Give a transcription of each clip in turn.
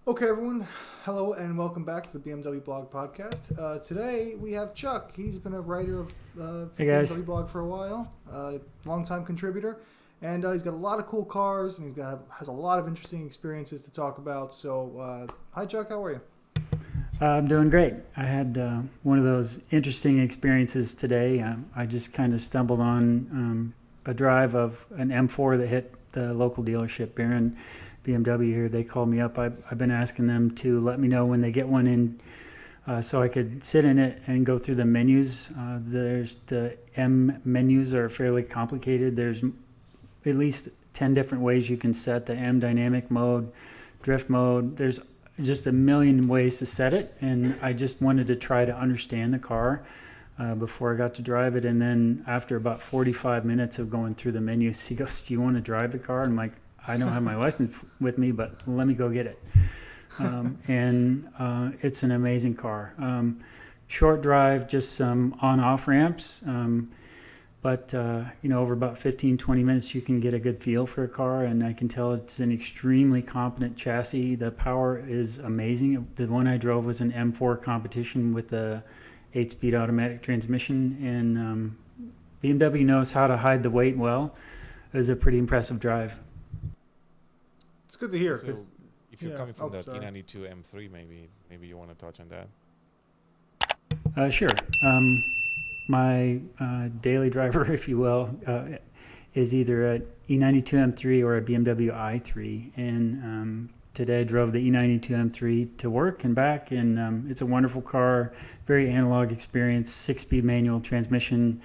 Okay, everyone. Hello and welcome back to the BMW Blog Podcast. Today we have Chuck. He's been a writer of Hey for guys. BMW Blog for a while, longtime contributor, and he's got a lot of cool cars and has a lot of interesting experiences to talk about. So, hi, Chuck. How are you? I'm doing great. I had one of those interesting experiences today. I just kind of stumbled on a drive of an M4 that hit the local dealership, Baron BMW here. They called me up. I've been asking them to let me know when they get one in so I could sit in it and go through the menus. There's the M menus are fairly complicated. There's at least 10 different ways you can set the M dynamic mode, drift mode. There's just a million ways to set it, and I just wanted to try to understand the car before I got to drive it. And then after about 45 minutes of going through the menus, he goes, "Do you want to drive the car?" And I'm like, "I don't have my license with me, but let me go get it." And it's an amazing car. Short drive, just some on-off ramps. But over about 15, 20 minutes, you can get a good feel for a car, and I can tell it's an extremely competent chassis. The power is amazing. The one I drove was an M4 competition with a 8-speed automatic transmission, and BMW knows how to hide the weight well. It was a pretty impressive drive. It's good to hear. So if you're coming from that sorry. E92 M3, maybe you want to touch on that. Sure. My daily driver, if you will, is either a E92 M3 or a BMW i3. And today I drove the E92 M3 to work and back, and it's a wonderful car, very analog experience, 6-speed manual transmission,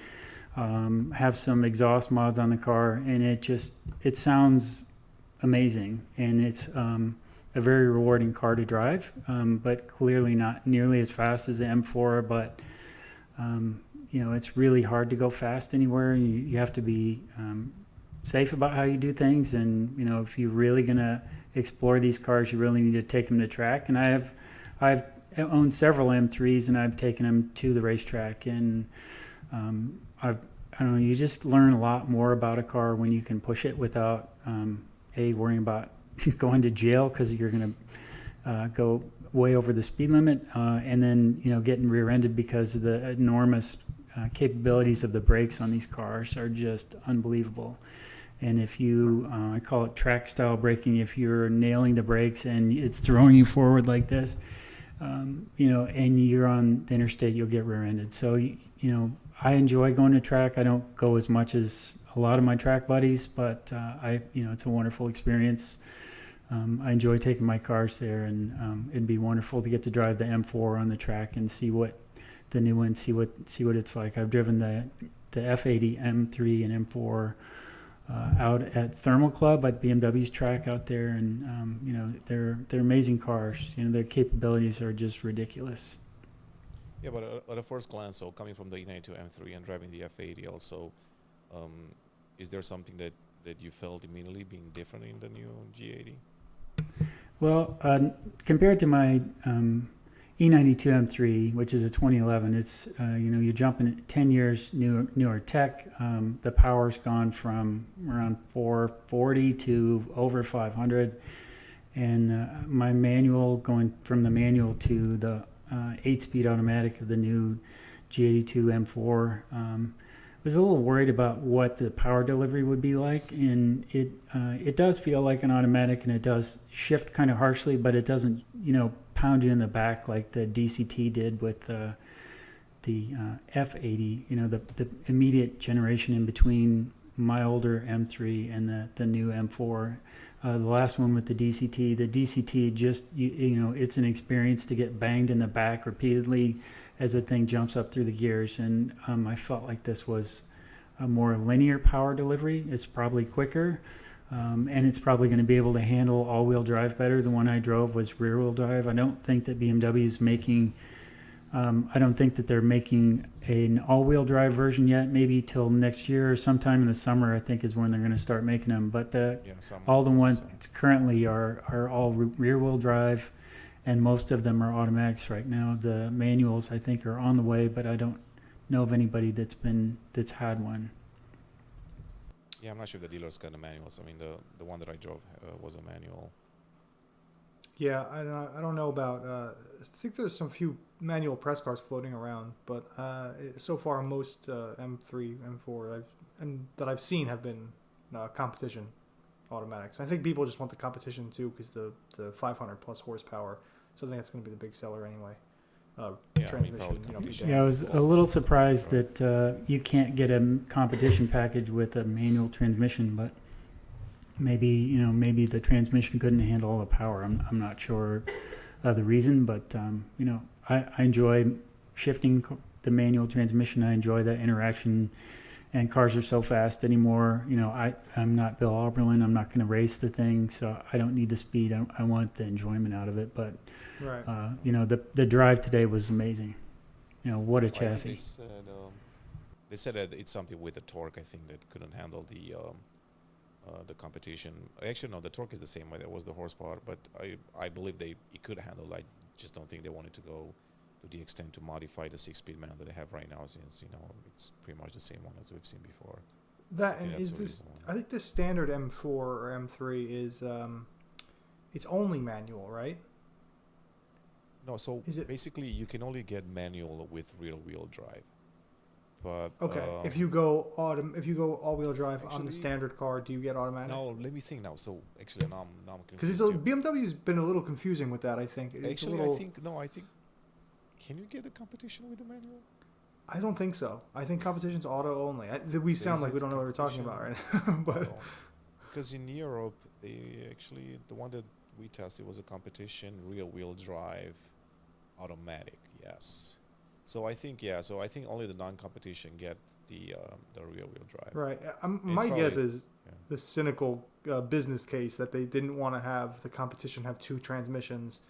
have some exhaust mods on the car, and it sounds amazing, and it's a very rewarding car to drive, but clearly not nearly as fast as the M4, but it's really hard to go fast anywhere. You have to be safe about how you do things, and if you're really gonna explore these cars, you really need to take them to track. And I've owned several M3s, and I've taken them to the racetrack, and I don't know, you just learn a lot more about a car when you can push it without worrying about going to jail because you're gonna go way over the speed limit, and then getting rear-ended because of the enormous capabilities of the brakes on these cars are just unbelievable. And if you, I call it track style braking, if you're nailing the brakes and it's throwing you forward like this, and you're on the interstate, you'll get rear-ended. So, I enjoy going to track. I don't go as much as a lot of my track buddies, but it's a wonderful experience. I enjoy taking my cars there, and it'd be wonderful to get to drive the M4 on the track and see what the new one, see what it's like. I've driven the F80 M3 and M4 out at Thermal Club at BMW's track out there, and they're amazing cars. Their capabilities are just ridiculous. Yeah, but at a first glance, so coming from the E92 M3 and driving the F80 also, is there something that you felt immediately being different in the new G80? Well, compared to my E92 M3, which is a 2011, it's you're jumping 10 years newer tech. The power's gone from around 440 to over 500, and my manual going from the manual to the 8-speed automatic of the new G82 M4. Was a little worried about what the power delivery would be like, and it does feel like an automatic, and it does shift kind of harshly, but it doesn't pound you in the back like the DCT did with the F80. The immediate generation in between my older M3 and the new M4. The last one with the DCT just it's an experience to get banged in the back repeatedly as the thing jumps up through the gears, and I felt like this was a more linear power delivery. It's probably quicker, and it's probably going to be able to handle all-wheel drive better. The one I drove was rear-wheel drive. I don't think that BMW is making they're making an all-wheel drive version yet. Maybe till next year or sometime in the summer, I think, is when they're going to start making them. But all the ones currently are all rear-wheel drive, and most of them are automatics right now. The manuals, I think, are on the way, but I don't know of anybody that's had one. Yeah, I'm not sure if the dealers got the manuals. I mean, the one that I drove was a manual. Yeah, I don't know about. I think there's some few manual press cars floating around, but so far most M3, M4 that I've seen have been competition automatics. I think people just want the competition too because the 500 plus horsepower. So I think that's going to be the big seller anyway. Transmission, I was a little surprised that you can't get a competition package with a manual transmission, but maybe the transmission couldn't handle all the power. I'm not sure the reason, but I enjoy shifting the manual transmission. I enjoy that interaction, and cars are so fast anymore. I'm not Bill Auberlin. I'm not going to race the thing, so I don't need the speed. I want the enjoyment out of it, but. Right. The drive today was amazing. What a chassis. They said that it's something with the torque, I think, that couldn't handle the competition. Actually, no, the torque is the same way. That was the horsepower, but I believe it could handle. I just don't think they wanted to go to the extent to modify the 6-speed manual that they have right now, since it's pretty much the same one as we've seen before. I think the standard M4 or M3 is it's only manual, right? No, so basically you can only get manual with rear-wheel drive. But okay, if you go all-wheel drive on the standard car, do you get automatic? No, let me think now. So actually, now I'm confused. Because BMW's been a little confusing with that. I think. I think. Can you get a competition with the manual? I don't think so. I think competition's auto only. We sound like we don't know what we're talking about right now, but because in Europe, the one that we tested was a competition rear-wheel drive automatic. Yes. So I think only the non-competition get the rear-wheel drive. Right. My guess is the cynical business case that they didn't want to have the competition have two transmissions.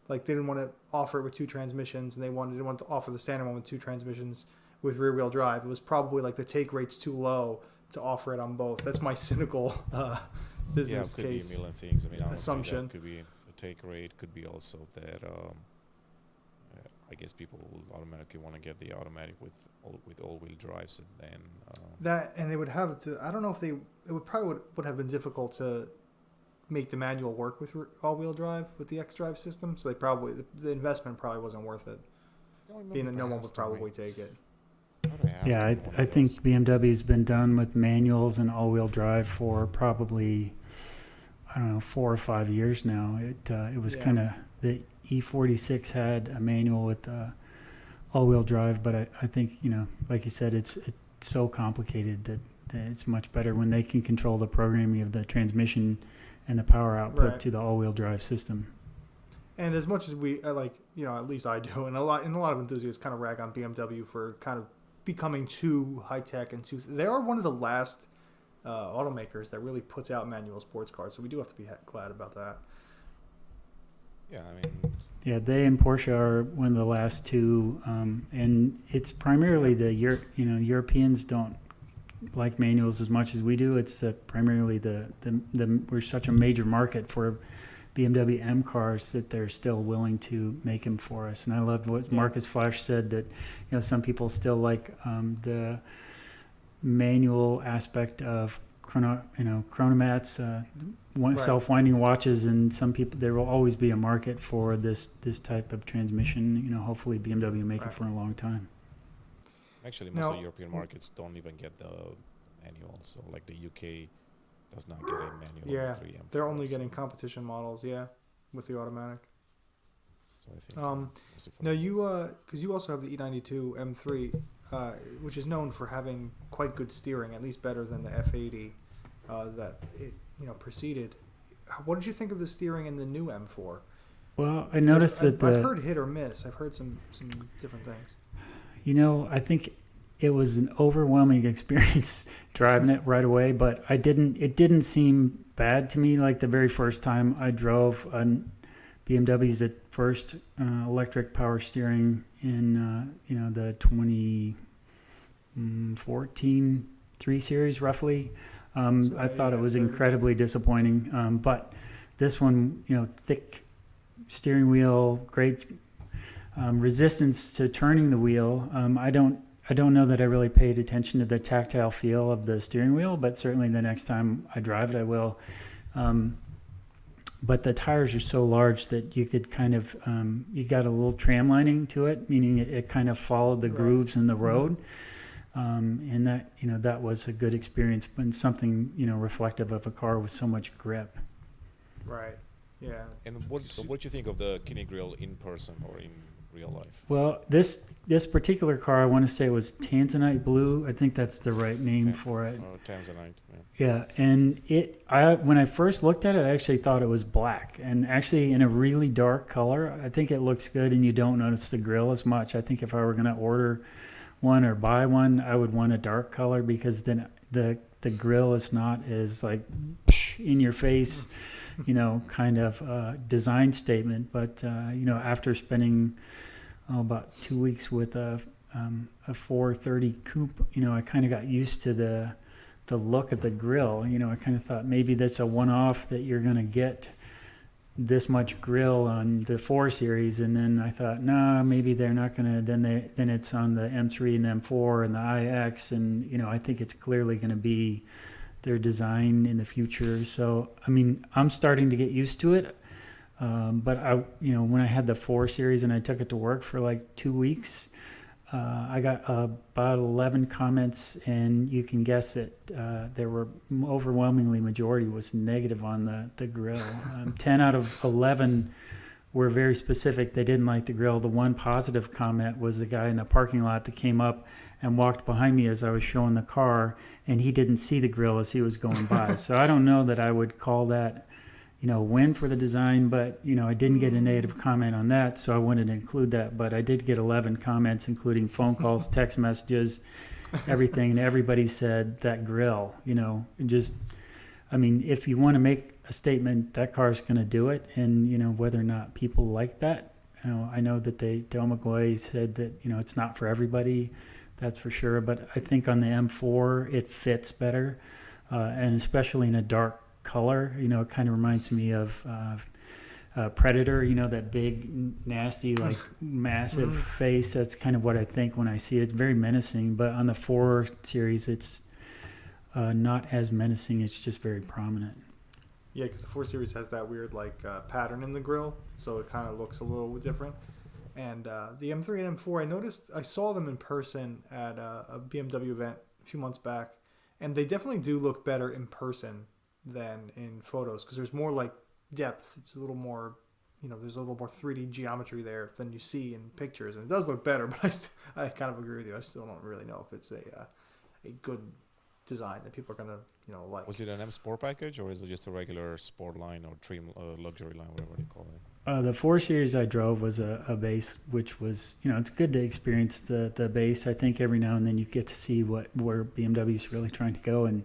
Like they didn't want to offer it with two transmissions, and they didn't want to offer the standard one with two transmissions with rear-wheel drive. It was probably like the take rate's too low to offer it on both. That's my cynical business could case. Be a million things. I mean, assumption. That could be the take rate. Could be also that. I guess people will automatically want to get the automatic with all-wheel drives, and then that, and they would have to. I don't know if it would have been difficult to make the manual work with all-wheel drive with the xDrive system. So the investment probably wasn't worth it. Being that no one would probably take it. Yeah, I think BMW's been done with manuals and all-wheel drive for probably 4 or 5 years now. It was kind of the E46 had a manual with all-wheel drive, but I think like you said, it's so complicated that it's much better when they can control the programming of the transmission and the power output to the all-wheel drive system. And as much as at least I do, and a lot of enthusiasts kind of rag on BMW for kind of becoming too high tech and they are one of the last automakers that really puts out manual sports cars. So we do have to be glad about that. Yeah, I mean. Yeah, they and Porsche are one of the last two, and it's primarily the Europeans don't like manuals as much as we do. It's primarily the we're such a major market for BMW M cars that they're still willing to make them for us. And I loved what Marcus Flash said, that some people still like the manual aspect of chronomats, self-winding watches, and some people, there will always be a market for this type of transmission. Hopefully BMW will make it for a long time. Actually, most of the European markets don't even get the manual. So like the UK does not get a manual. Yeah, they're only getting competition models. Yeah, with the automatic. So I think. Now because you also have the E92 M3, which is known for having quite good steering, at least better than the F80 that it preceded. What did you think of the steering in the new M4? Well, I noticed that I've heard hit or miss. I've heard some different things. I think it was an overwhelming experience driving it right away, but it didn't seem bad to me. Like the very first time I drove BMW's at first electric power steering in the 2014 3 Series roughly. I thought it was incredibly disappointing. But this one, thick steering wheel, great resistance to turning the wheel. I don't know that I really paid attention to the tactile feel of the steering wheel, but certainly the next time I drive it, I will. but the tires are so large that you could kind of you got a little tram lining to it, meaning it kind of followed the grooves in the road. And that, that was a good experience, but something, reflective of a car with so much grip. Right. Yeah. And what do you think of the Kinney grill in person or in real life? Well, this particular car, I want to say was Tanzanite blue. I think that's the right name for it. Oh, Tanzanite. Yeah, and when I first looked at it, I actually thought it was black, and actually in a really dark color. I think it looks good, and you don't notice the grill as much. I think if I were going to order one or buy one, I would want a dark color, because then the grill is not as like in your face, kind of design statement. But after spending about 2 weeks with a 430 Coupe, I kind of got used to the look of the grill. I kind of thought maybe that's a one-off, that you're going to get this much grill on the 4 Series, and then I thought, nah, maybe they're not going to. Then it's on the M3 and M4 and the iX, and I think it's clearly going to be their design in the future. So I mean, I'm starting to get used to it. But when I had the 4 Series and I took it to work for like 2 weeks, I got about 11 comments, and you can guess that there were overwhelmingly majority was negative on the grill. 10 out of 11 were very specific. They didn't like the grill. The one positive comment was the guy in the parking lot that came up and walked behind me as I was showing the car, and he didn't see the grill as he was going by. So I don't know that I would call that win for the design, but I didn't get a negative comment on that, so I wanted to include that. But I did get 11 comments, including phone calls, text messages, everything, and everybody said that grill. If you want to make a statement, that car's going to do it, and whether or not people like that, I know that Del McGuay said that it's not for everybody, that's for sure. But I think on the M4 it fits better, and especially in a dark color. It kind of reminds me of Predator, that big, nasty, like massive face. That's kind of what I think when I see it. It's very menacing, but on the 4 Series, it's not as menacing. It's just very prominent. Yeah, because the 4 Series has that weird pattern in the grill, so it kind of looks a little different. And the M3 and M4, I saw them in person at a BMW event a few months back, and they definitely do look better in person than in photos, because there's more like depth. It's a little more, there's a little more 3D geometry there than you see in pictures, and it does look better. But I kind of agree with you. I still don't really know if it's a good design that people are gonna like. Was it an M Sport package, or is it just a regular sport line or trim luxury line, whatever they call it? The 4 Series I drove was a base, which was it's good to experience the base. I think every now and then you get to see where BMW is really trying to go, and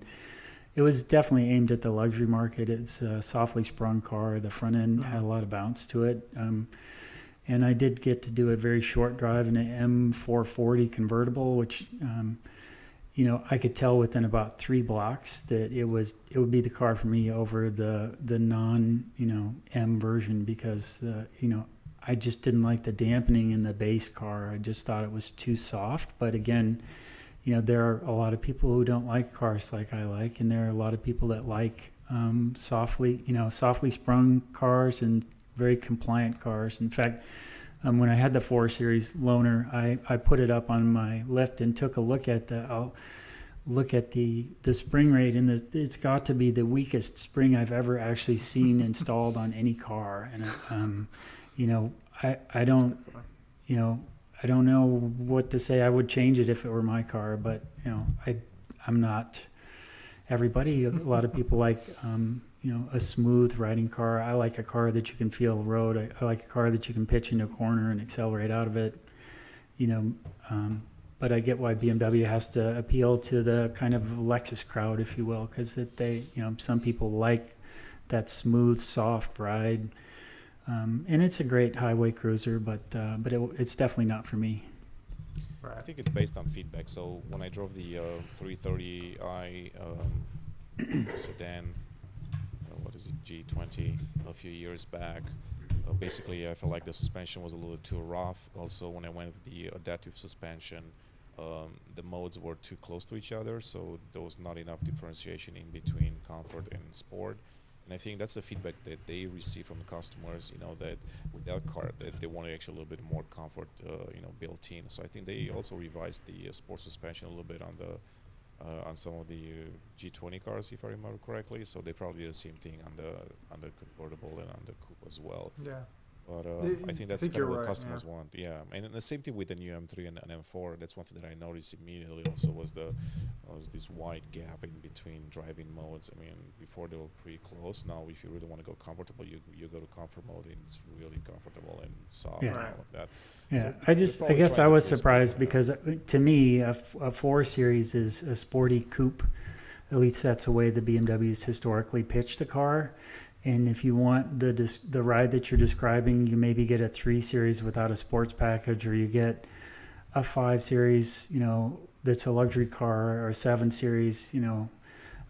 it was definitely aimed at the luxury market. It's a softly sprung car. The front end had a lot of bounce to it. And I did get to do a very short drive in an M440 convertible, which, I could tell within about 3 blocks that it would be the car for me over the non, M version, because, I just didn't like the dampening in the base car. I just thought it was too soft. But again, there are a lot of people who don't like cars like I like, and there are a lot of people that like softly sprung cars and very compliant cars. In fact, when I had the 4 Series loaner, I put it up on my lift and took a look at the spring rate, and it's got to be the weakest spring I've ever actually seen installed on any car. And I don't know what to say. I would change it if it were my car, but I'm not everybody. A lot of people like a smooth riding car. I like a car that you can feel the road. I like a car that you can pitch into a corner and accelerate out of it. But I get why BMW has to appeal to the kind of Lexus crowd, if you will, because some people like that smooth, soft ride. And it's a great highway cruiser, but it's definitely not for me. Right. I think it's based on feedback. So when I drove the 330i sedan, G20, a few years back, basically I felt like the suspension was a little too rough. Also, when I went with the adaptive suspension, the modes were too close to each other, so there was not enough differentiation in between comfort and sport. And I think that's the feedback that they receive from the customers, that with that car, that they want actually a little bit more comfort, built in. So I think they also revised the sport suspension a little bit on some of the G20 cars, if I remember correctly. So they probably did the same thing on the convertible and on the coupe as well. Yeah. But I think I that's think kind of you're what right, customers want. Yeah, and then the same thing with the new M3 and M4. That's one thing that I noticed immediately. Also, was this wide gap in between driving modes. I mean, before they were pretty close. Now, if you really want to go comfortable, you go to comfort mode, and it's really comfortable and soft and Yeah. all of that. Yeah, So I probably guess trying I to was boost surprised maybe, because to me, a 4 Series is a sporty coupe. At least that's the way the BMWs historically pitched the car. And if you want the ride that you're describing, you maybe get a 3 Series without a sports package, or you get a 5 Series, that's a luxury car, or a 7 Series,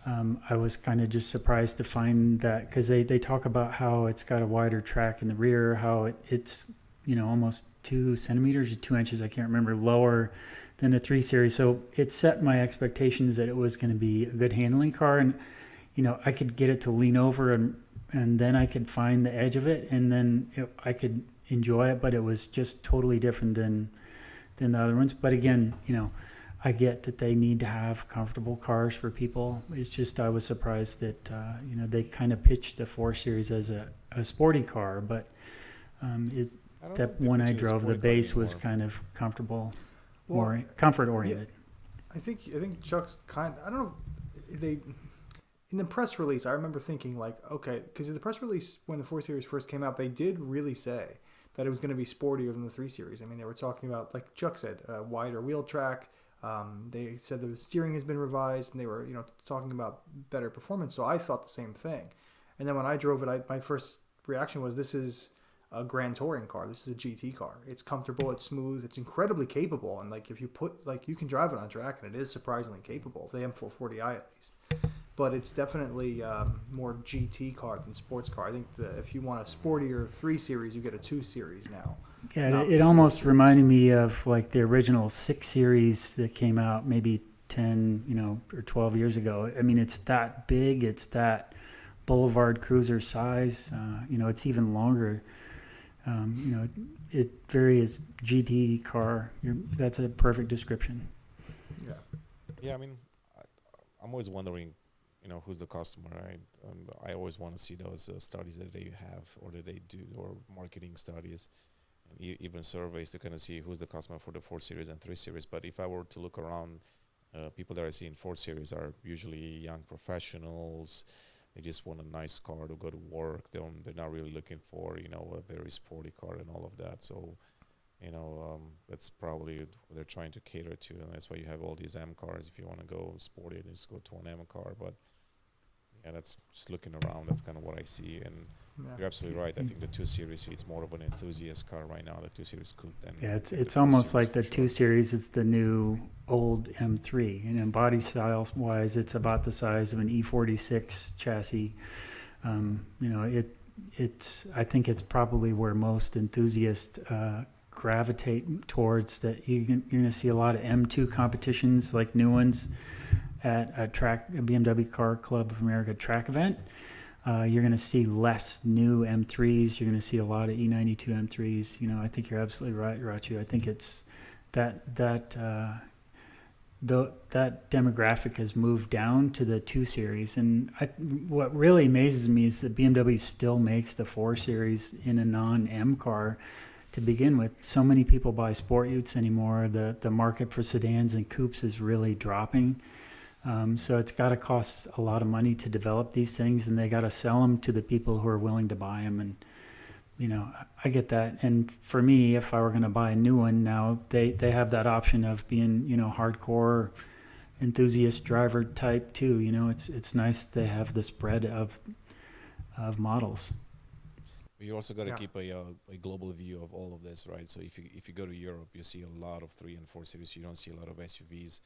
I was kind of just surprised to find that, because they talk about how it's got a wider track in the rear, how it's almost 2 centimeters or 2 inches, I can't remember, lower than a 3 Series. So it set my expectations that it was going to be a good handling car, and I could get it to lean over, and then I could find the edge of it, and then I could enjoy it. But it was just totally different than the other ones. But again, I get that they need to have comfortable cars for people. It's just I was surprised that they kind of pitched the 4 Series as a sporty car, but I don't that know if when they I pitch it as drove, the sporty car base was anymore. kind of comfortable, Well, comfort oriented. I think Chuck's I don't know. They in the press release, I remember thinking like, okay, because in the press release when the 4 Series first came out, they did really say that it was going to be sportier than the 3 Series. I mean, they were talking about, like Chuck said, wider wheel track. They said the steering has been revised, and they were talking about better performance. So I thought the same thing. And then when I drove it, my first reaction was, this is a Grand Touring car. This is a GT car. It's comfortable. It's smooth. It's incredibly capable. And if you you can drive it on track, and it is surprisingly capable. The M440i at least. But it's definitely more GT car than sports car. I think if you want a sportier 3 Series, you get a 2 Series now. Yeah, it almost reminded me of the original 6 Series that came out maybe 10, or 12 years ago. I mean, it's that big. It's that boulevard cruiser size. It's even longer. It varies GT car. That's a perfect description. Yeah. Yeah, I mean, I'm always wondering, who's the customer, right? I always want to see those studies that they have, or that they do, or marketing studies, and even surveys to kind of see who's the customer for the 4 Series and 3 Series. But if I were to look around, people that I see in 4 Series are usually young professionals. They just want a nice car to go to work. They're not really looking for, a very sporty car and all of that. So, that's probably what they're trying to cater to. And that's why you have all these M cars. If you want to go sporty, just go to an M car. But, yeah, that's just looking around. That's kind of what I see. And you're absolutely right. I think the 2 Series, it's more of an enthusiast car right now, the 2 Series Coupe. Yeah, it's almost like the 2 Series. It's the new old M3. And in body style wise, it's about the size of an E46 chassis. It's I think it's probably where most enthusiasts gravitate towards. That you're going to see a lot of M2 competitions, like new ones, at a BMW Car Club of America track event. You're going to see less new M3s. You're going to see a lot of E92 M3s. I think you're absolutely right, Rachu. I think it's that demographic has moved down to the 2 Series. And what really amazes me is that BMW still makes the 4 Series in a non-M car to begin with. So many people buy sport utes anymore. The market for sedans and coupes is really dropping. So it's got to cost a lot of money to develop these things, and they got to sell them to the people who are willing to buy them. And, I get that. And for me, if I were going to buy a new one now, they have that option of being, hardcore enthusiast driver type too. It's nice they have the spread of models. But you also got to keep a global view of all of this, right? So if you go to Europe, you see a lot of 3 and 4 Series. You don't see a lot of SUVs.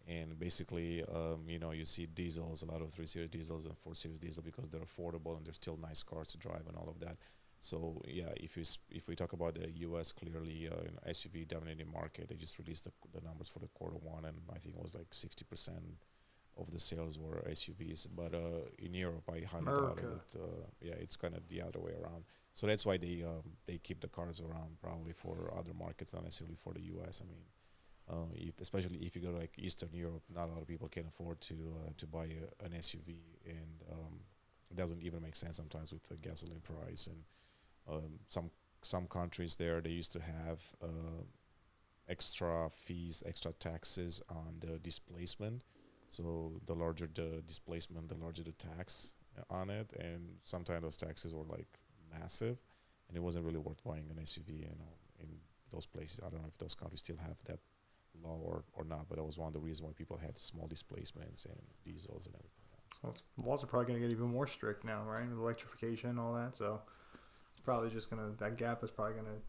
And basically, you see diesels, a lot of 3 Series diesels and 4 Series diesel, because they're affordable and they're still nice cars to drive and all of that. So yeah, if we talk about the U.S., clearly SUV dominating market, they just released the numbers for the quarter one, and I think it was like 60% of the sales were SUVs. But in Europe, I highly doubt America. it. Yeah, it's kind of the other way around. So that's why they keep the cars around, probably for other markets, not necessarily for the U.S. I mean, especially if you go to like Eastern Europe, not a lot of people can afford to buy an SUV, and it doesn't even make sense sometimes with the gasoline price. And some countries there, they used to have extra fees, extra taxes on the displacement. So the larger the displacement, the larger the tax on it, and sometimes those taxes were like massive, and it wasn't really worth buying an SUV, in those places. I don't know if those countries still have that law or not, but that was one of the reasons why people had small displacements and diesels and everything else. So laws are probably going to get even more strict now, right? With electrification and all that. So it's probably just that gap is probably going to,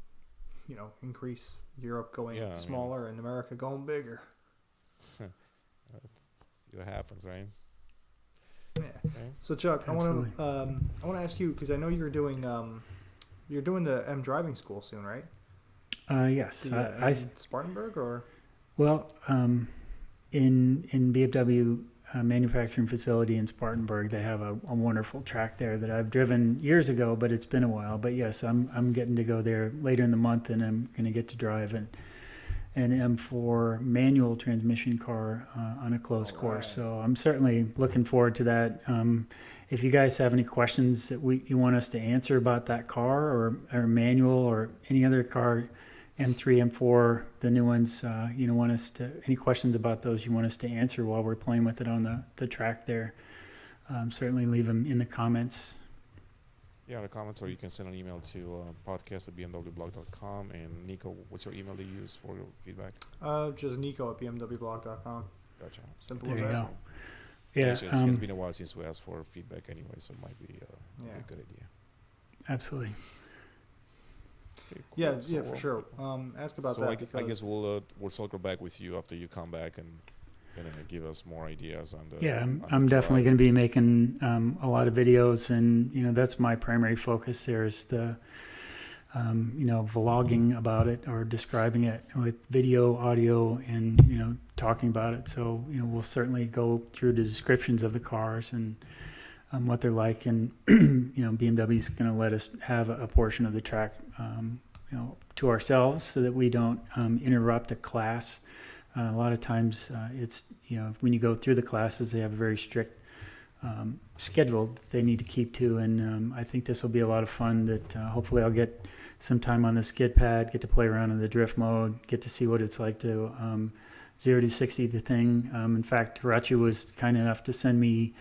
increase. Europe going smaller and America going bigger. See what happens, right? Yeah. Okay. So Chuck, Absolutely. I want to ask you, because I know you're doing the M driving school soon, right? Yes. In Spartanburg or? Well, in BMW manufacturing facility in Spartanburg, they have a wonderful track there that I've driven years ago, but it's been a while. But yes, I'm getting to go there later in the month, and I'm going to get to drive an M4 manual transmission car on a closed course. So I'm certainly looking forward to that. If you guys have any questions that you want us to answer about that car or manual or any other car, M3, M4, the new ones, want us to, any questions about those you want us to answer while we're playing with it on the track there, certainly leave them in the comments. Yeah, the comments, or you can send an email to podcast@bmwblog.com. And Nico, what's your email to use for your feedback? Just Nico@bmwblog.com. Gotcha. Simple There as you that. go. Yeah, it's been a while since we asked for feedback anyway, so it might be a good idea. absolutely. Okay, cool. Yeah, So, for sure. Ask about So that I because guess we'll circle back with you after you come back and give us more ideas on the. Yeah, on I'm the definitely drive. going to be making a lot of videos, and that's my primary focus. There is the vlogging about it or describing it with video, audio, and talking about it. So we'll certainly go through the descriptions of the cars and what they're like, and BMW is going to let us have a portion of the track to ourselves so that we don't interrupt a class. A lot of times it's, when you go through the classes, they have a very strict schedule that they need to keep to. And I think this will be a lot of fun that hopefully I'll get some time on the skid pad, get to play around in the drift mode, get to see what it's like to 0 to 60 the thing. In fact, Hirachi was kind enough to send me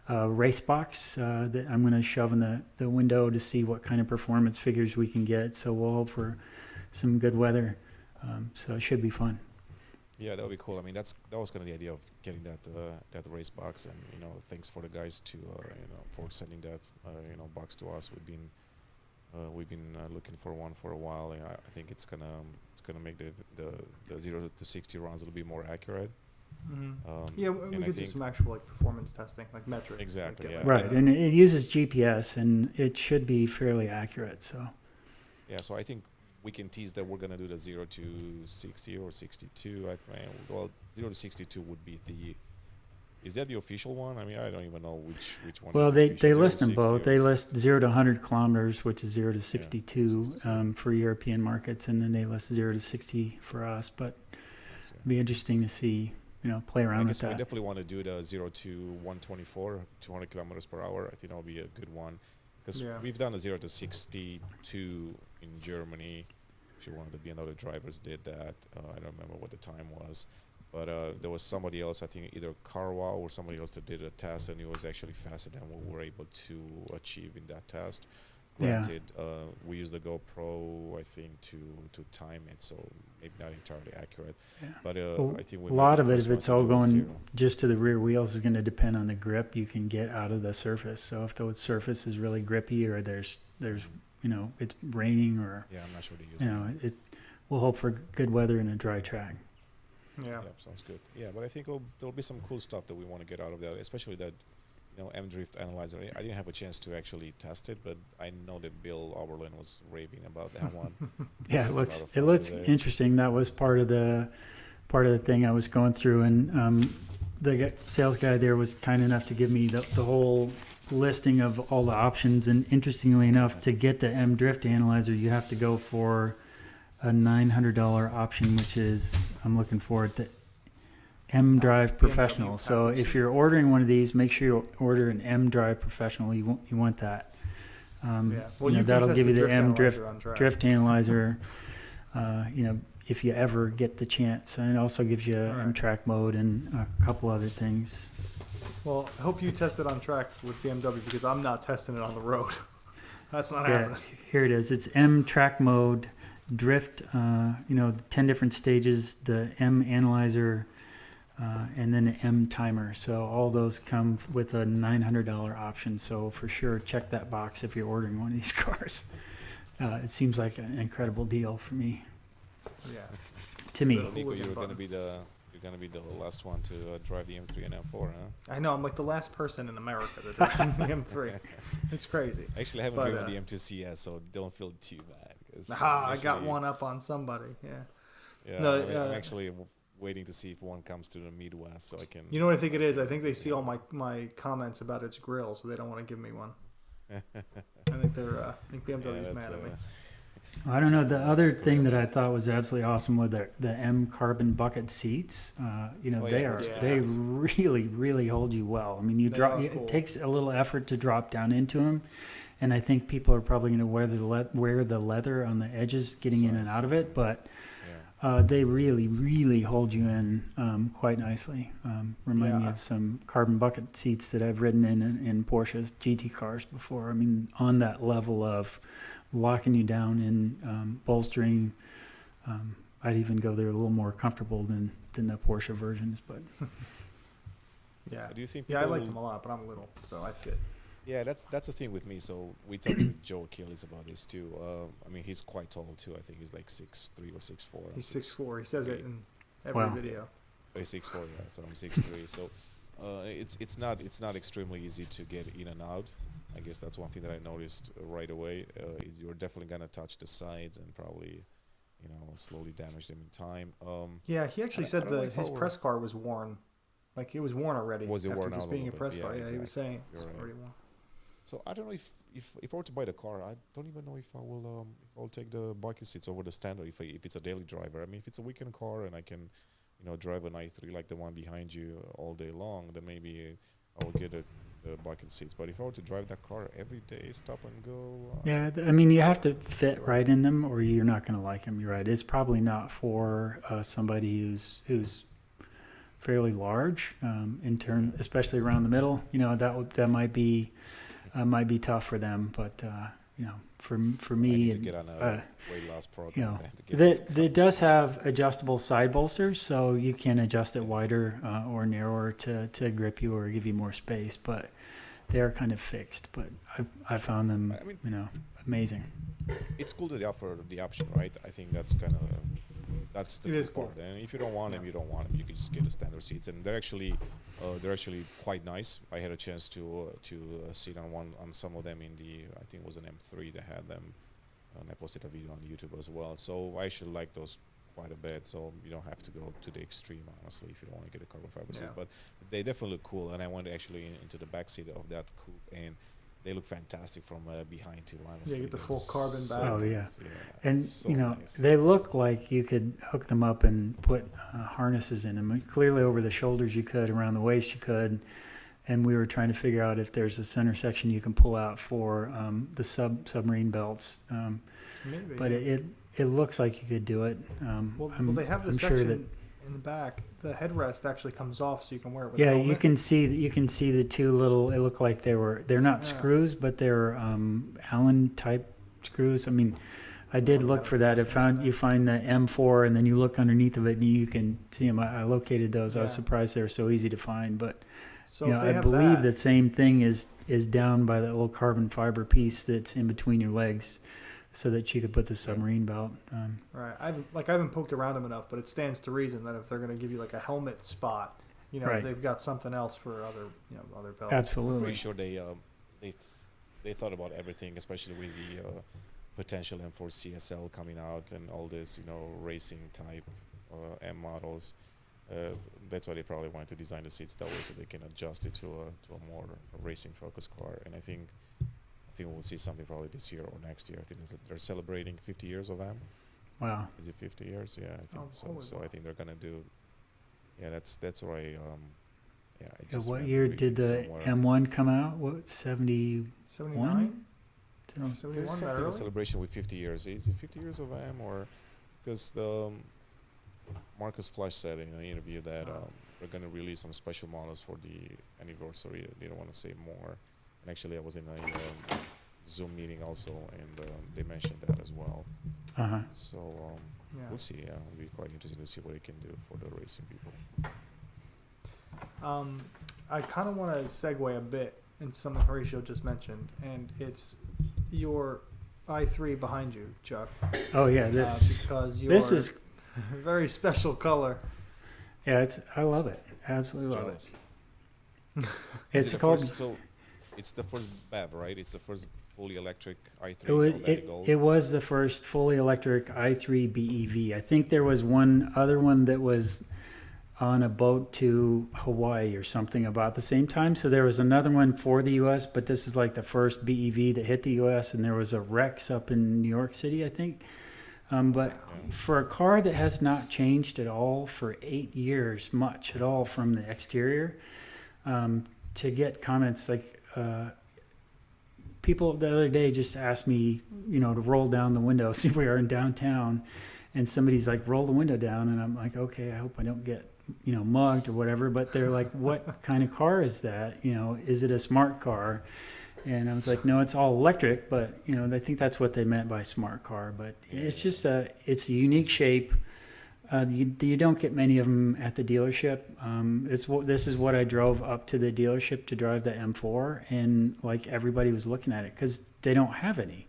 a race box that I'm going to shove in the window to see what kind of performance figures we can get. So we'll hope for some good weather. So it should be fun. Yeah, that would be cool. I mean, that was kind of the idea of getting that race box, and thanks for the guys to for sending that box to us. We've been looking for one for a while, and I think it's gonna make the 0 to 60 runs a little bit more accurate. Mm-hmm. We could do some actual performance testing, like metrics. Exactly. Like, Yeah. Right, and it uses GPS, and it should be fairly accurate. So. Yeah, so I think we can tease that we're gonna do the 0 to 60 or 62. Well, 0 to 62 would be is that the official one? I mean, I don't even know which one. Well, is the they official, list 0 them to 60 both. or They 60. list 0 to 100 kilometers, which is 0 to 62 62. for European markets, and then they list 0 to 60 for us. But Yes, it'd be interesting to see, play I around with guess we that. definitely want to do the 0 to 124, 200 kilometers per hour. I think that would be a good one, because we've done a 0 to 62 in Germany. Actually, one of the BMW drivers did that. I don't remember what the time was, but there was somebody else, I think either Carwow or somebody else that did a test, and it was actually faster than what we were able to achieve in that test. Yeah. Granted, we used the GoPro, I think, to time it, so maybe not entirely accurate. Yeah. But Well, I think a lot of it, if if it's all going just to the rear wheels, is going to depend on the grip you can get out of the surface. So if the surface is really grippy, or there's it's raining, or Yeah, I'm not sure they use it. we'll hope for good weather and a dry track. Yeah. Yeah, sounds good. Yeah, but I think there'll be some cool stuff that we want to get out of that, especially that M-Drift Analyzer. I didn't have a chance to actually test it, but I know that Bill Oberlin was raving about that one. Yeah, Seemed a lot of it fun looks today. interesting. That was part of the thing I was going through, and the sales guy there was kind enough to give me the whole listing of all the options. And interestingly enough, to get the M Drift Analyzer, you have to go for a $900 option, which is, I'm looking for it, the M Drive Professional. So if you're ordering one of these, make sure you order an M Drive Professional. You want that. Well, you know, that'll give you the M Drift Analyzer. You know, if you ever get the chance, and it also gives you M-Track mode and a couple other things. Well, I hope you test it on track with BMW because I'm not testing it on the road. That's not happening. Here it is. It's M-Track mode, drift. You know, 10 different stages. The M Analyzer. And then an M timer. So all those come with a $900 option. So for sure, check that box if you're ordering one of these cars. It seems like an incredible deal for me. Yeah. To me. So Nico, you're gonna be the last one to drive the M3 and M4, huh? I know. I'm like the last person in America to drive the M3. It's crazy. Actually, I haven't driven the M2 CS, so don't feel too bad. I got one up on somebody. Yeah. Yeah. No, I'm actually waiting to see if one comes to the Midwest so I can. You know what I think it is? I think they see all my comments about its grill, so they don't want to give me one. I think I think BMW's mad at me. I don't know. The other thing that I thought was absolutely awesome was the M carbon bucket seats. You know, they really hold you well. I mean, cool. It takes a little effort to drop down into them, and I think people are probably going to wear the leather on the edges, getting in and out of it, but. They really hold you in quite nicely. Remind me of some carbon bucket seats that I've ridden in Porsche's GT cars before. I mean, on that level of locking you down in bolstering. I'd even go there a little more comfortable than the Porsche versions. But yeah, do you think? Yeah, I like them a lot, but I'm little, so I fit. Yeah, that's the thing with me. So we talked with Joe Achilles about this too. I mean, he's quite tall too. I think he's like 6'3" or 6'4". He's 6'4". He says it in every video. Oh, he's 6'4", yeah. So I'm 6'3". So it's not extremely easy to get in and out. I guess that's one thing that I noticed right away. You're definitely gonna touch the sides and probably, slowly damage them in time. Yeah, he actually said that his press car was worn. Like it was worn already. Was it worn out? Just being a press car, exactly. He was saying it's already worn. So I don't know if I were to buy the car, I don't even know if I'll take the bucket seats over the standard if it's a daily driver. I mean, if it's a weekend car and I can, drive an i3 like the one behind you all day long, then maybe I will get the bucket seats. But if I were to drive that car every day, stop and go. Yeah, I mean, you have to fit right in them, or you're not going to like them. You're right. It's probably not for somebody who's fairly large in turn, especially around the middle. That might be tough for them, but for me, I need to get on a weight loss program. It does have adjustable side bolsters, so you can adjust it wider or narrower to grip you or give you more space. But they are kind of fixed. But I found them, amazing. It's cool that they offer the option, right? I think that's the cool part. And if you don't want them, you don't want them. You can just get the standard seats, and they're actually quite nice. I had a chance to sit on some of them in I think it was an M3 that had them, and I posted a video on YouTube as well. So I actually like those quite a bit. So you don't have to go to the extreme, honestly, if you don't want to get a carbon fiber seat. But they definitely look cool, and I went actually into the back seat of that coupe, and they look fantastic from behind too, honestly. Yeah, you get the full carbon back. Oh, yeah. Nice. And, so nice. They look like you could hook them up and put harnesses in them. Clearly over the shoulders you could, around the waist you could. And we were trying to figure out if there's a center section you can pull out for the submarine belts. Maybe. But it looks like you could do it. Well, they have the section in the back. The headrest actually comes off, so you can wear it with a helmet. you can see the two little. It looked like they're not screws, but they're Allen type screws. I mean, I did look for that. You find the M4, and then you look underneath of it, and you can see them. I located those. I was surprised they were so easy to find. But I believe the same thing is down by that little carbon fiber piece that's in between your legs, so that you could put the submarine belt. Right. I haven't poked around them enough, but it stands to reason that if they're going to give you like a helmet spot, they've got something else for other belts. Absolutely. I'm pretty sure they thought about everything, especially with the potential M4 CSL coming out and all this, racing type M models. That's why they probably wanted to design the seats that way, so they can adjust it to a more racing focused car. And I think we'll see something probably this year or next year. I think they're celebrating 50 years of M. Wow. Is it 50 years? Yeah, I think so. So I think they're gonna do. Yeah, that's where I. Yeah. I just What remember year reading did the somewhere. M1 come out? What, 71? 79? So- 71 There's that something early? a celebration with 50 years. Is it 50 years of M or because the Marcus Flash said in an interview that they're going to release some special models for the anniversary. They don't want to say more. And actually, I was in a Zoom meeting also, and they mentioned that as well. Uh-huh. So Yeah. we'll see. Yeah, it'll be quite interesting to see what it can do for the racing people. I kind of want to segue a bit into something Horatio just mentioned, and it's your i3 behind you, Chuck. Oh yeah, Because this is a very special color. yeah. I love it. Absolutely love Jealous. it. Is It's it the called. first, so it's the first BEV, right? It's the first fully electric i3 It was, Galvanic Gold. it was the first fully electric i3 BEV. I think there was one other one that was on a boat to Hawaii or something about the same time. So there was another one for the U.S., but this is like the first BEV that hit the U.S. And there was a Rex up in New York City, I think. But for a car that has not changed at all for 8 years, much at all from the exterior, to get comments like people the other day just asked me, to roll down the window. See, we are in downtown, and somebody's like, roll the window down, and I'm like, okay, I hope I don't get mugged or whatever. But they're like, what kind of car is that? Is it a smart car? And I was like, no, it's all electric, but I think that's what they meant by smart car. But it's just it's a unique shape. You don't get many of them at the dealership. This is what I drove up to the dealership to drive the M4, and like everybody was looking at it because they don't have any.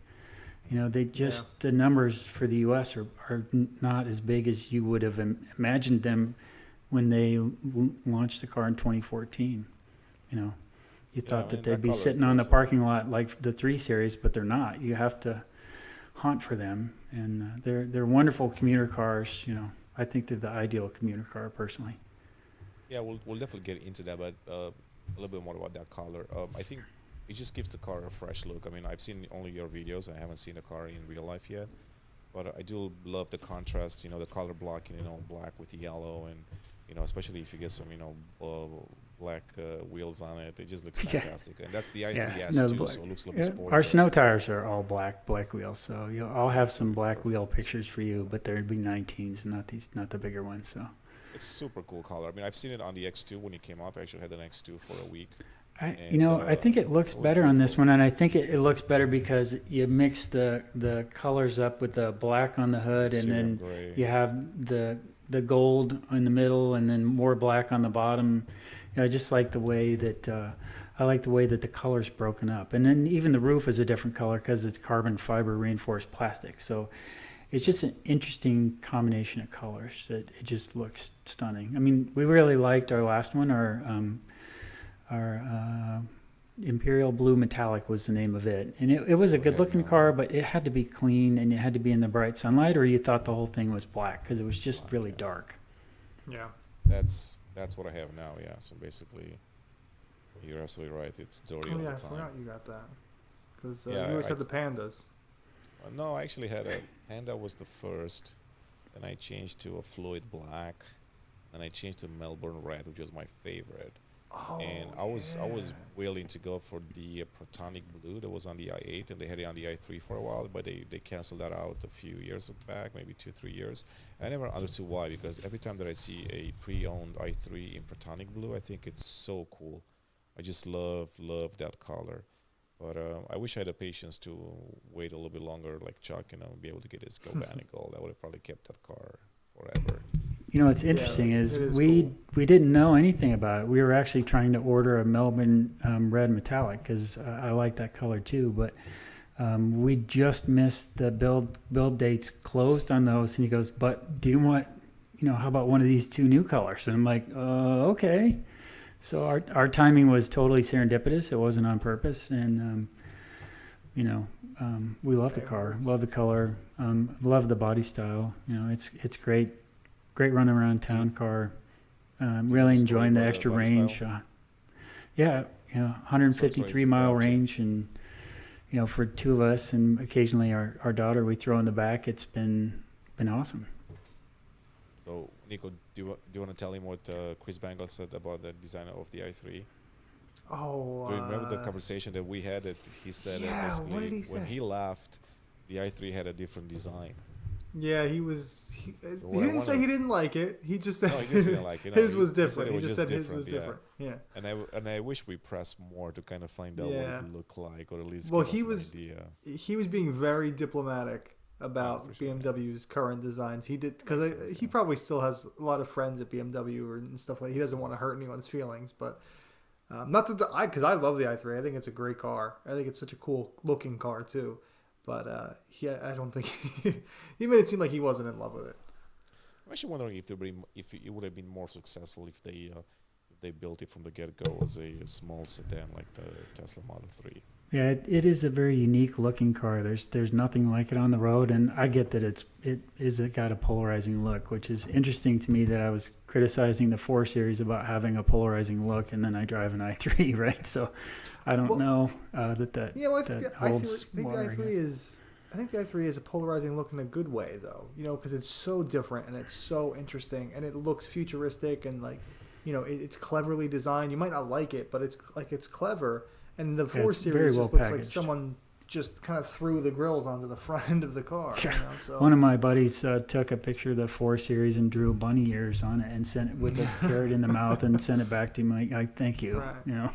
They just the numbers for the U.S. are not as big as you would have imagined them when they launched the car in 2014. You thought that they'd be sitting on the parking lot like the 3 Series, but they're not. You have to hunt for them, and they're wonderful commuter cars. I think they're the ideal commuter car, personally. Yeah, we'll definitely get into that, but a little bit more about that color. I think it just gives the car a fresh look. I mean, I've seen only your videos, and I haven't seen the car in real life yet. But I do love the contrast, the color blocking, black with the yellow, and especially if you get some, black wheels on it, it just looks fantastic. And that's the i3S too, so it looks a little bit sporty. Our snow tires are all black wheels, so I'll have some black wheel pictures for you, but there'd be 19s, not the bigger ones. So it's super cool color. I mean, I've seen it on the X2 when it came out. I actually had an X2 for a week. I think it looks better on this one, and I think it looks better because you mix the colors up with the black on the hood, and then gray. You have the gold in the middle, and then more black on the bottom. I just like the way that I like the way that the color's broken up, and then even the roof is a different color because it's carbon fiber reinforced plastic. So it's just an interesting combination of colors that it just looks stunning. I mean, we really liked our last one, our Imperial Blue Metallic was the name of it. And it was a good looking car, but it had to be clean and it had to be in the bright sunlight, or you thought the whole thing was black because it was just really dark. Yeah. That's what I have now, yeah. So basically, you're absolutely right. It's dirty all the time. I forgot you got that. Because Yeah, you always had the Pandas. No, I actually had a Panda was the first. Then I changed to a Floyd Black. Then I changed to Melbourne Red, which was my favorite. Oh, And I was willing to go for the Protonic Blue that was on the i8, and they had it on the i3 for a while, but they canceled that out a few years back, maybe 2-3 years. I never understood why, because every time that I see a pre-owned i3 in Protonic Blue, I think it's so cool. I just love that color. But I wish I had the patience to wait a little bit longer, like Chuck, be able to get his Galvanic Gold. I would have probably kept that car forever. What's interesting is we didn't know anything about it. We were actually trying to order a Melbourne Red Metallic because I like that color too. But we just missed the build dates closed on those. And he goes, "But do you want, how about one of these 2 new colors?" And I'm like, "Okay." So our timing was totally serendipitous. It wasn't on purpose, and we love the car, love the color, love the body style. It's great. Great run around town car. Really story enjoying the about extra body range. style? Yeah, 153 mile range, and for two of us, and occasionally our daughter, we throw in the back. It's been awesome. So, Nico, do you want to tell him what Chris Bangle said about the design of the i3? Oh. Do you remember the conversation that we had? That he said that basically what did he say? when he left, the i3 had a different design. Yeah, he didn't say he didn't like it. He just said he just didn't like it. his was different. He just said his was different. Yeah. And I wish we pressed more to kind of find out what it looked like, or at least well, give us an idea. He was being very diplomatic about BMW's current designs. He did because he probably still has a lot of friends at BMW and stuff like. He doesn't want to hurt anyone's feelings, but not that because I love the i3. I think it's a great car. I think it's such a cool looking car too. But I don't think he made it seem like he wasn't in love with it. I'm actually wondering if it would have been more successful if they built it from the get-go as a small sedan like the Tesla Model 3. Yeah, it is a very unique looking car. There's nothing like it on the road, and I get that it got a polarizing look, which is interesting to me that I was criticizing the 4 Series about having a polarizing look, and then I drive an i3, right? So I don't know that yeah, well, I think the i3 is a polarizing look in a good way, though. Because it's so different and it's so interesting and it looks futuristic and it's cleverly designed. You might not like it, but it's clever. And the 4 Series just looks like someone just kind of threw the grills onto the front end of the car. So. One of my buddies took a picture of the 4 Series and drew bunny ears on it and sent it with a carrot in the mouth and sent it back to me. Like, thank you. Right.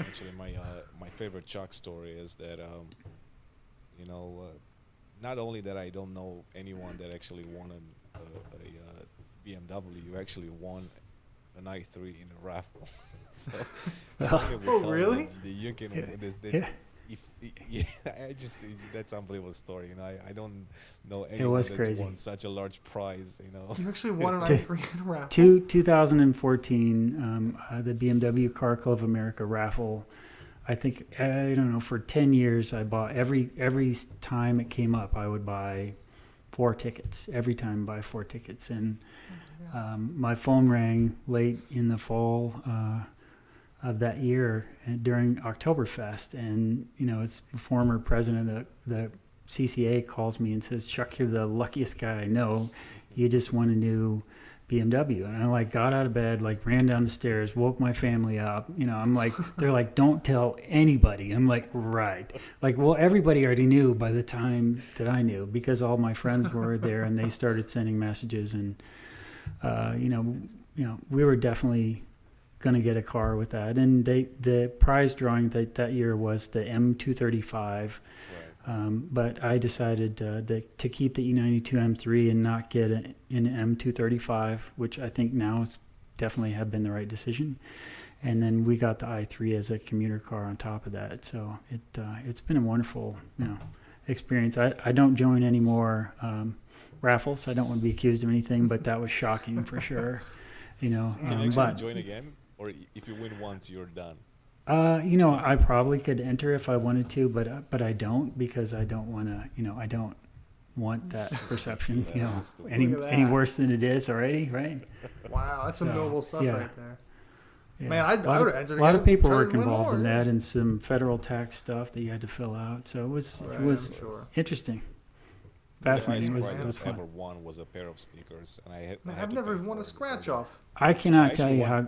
Actually, my favorite Chuck story is that not only that I don't know anyone that actually won a BMW, you actually won an i3 in a raffle. So, really? You can. That's an unbelievable story. I don't know anyone that's won such a large prize. You actually won an i3 in a raffle. 2014, the BMW Car Club of America raffle. I think I don't know. For 10 years, I bought every time it came up, I would buy 4 tickets. Every time, buy 4 tickets, and my phone rang late in the fall of that year during Oktoberfest, and it's the former president of the CCA calls me and says, "Chuck, you're the luckiest guy I know. You just won a new BMW." And I got out of bed, ran down the stairs, woke my family up. I'm like, they're like, "Don't tell anybody." I'm like, right. Well, everybody already knew by the time that I knew, because all my friends were there and they started sending messages, and we were definitely going to get a car with that. And the prize drawing that year was the M235. But I decided to keep the E92 M3 and not get an M235, which I think now is definitely have been the right decision. And then we got the i3 as a commuter car on top of that. So it's been a wonderful experience. I don't join any more raffles. I don't want to be accused of anything, but that was shocking for sure. Can you actually join again, or if you win once, you're done? I probably could enter if I wanted to, but I don't, because I don't want to. I don't want that perception. Any worse than it is already, right? Wow, that's some noble stuff right there. Yeah. Man, I would have entered. A lot of paperwork involved in that, and some federal tax stuff that you had to fill out. So it was interesting. Fascinating. The it was fun. Ever won was a pair of sneakers, and I've never won a scratch off. I cannot tell you how.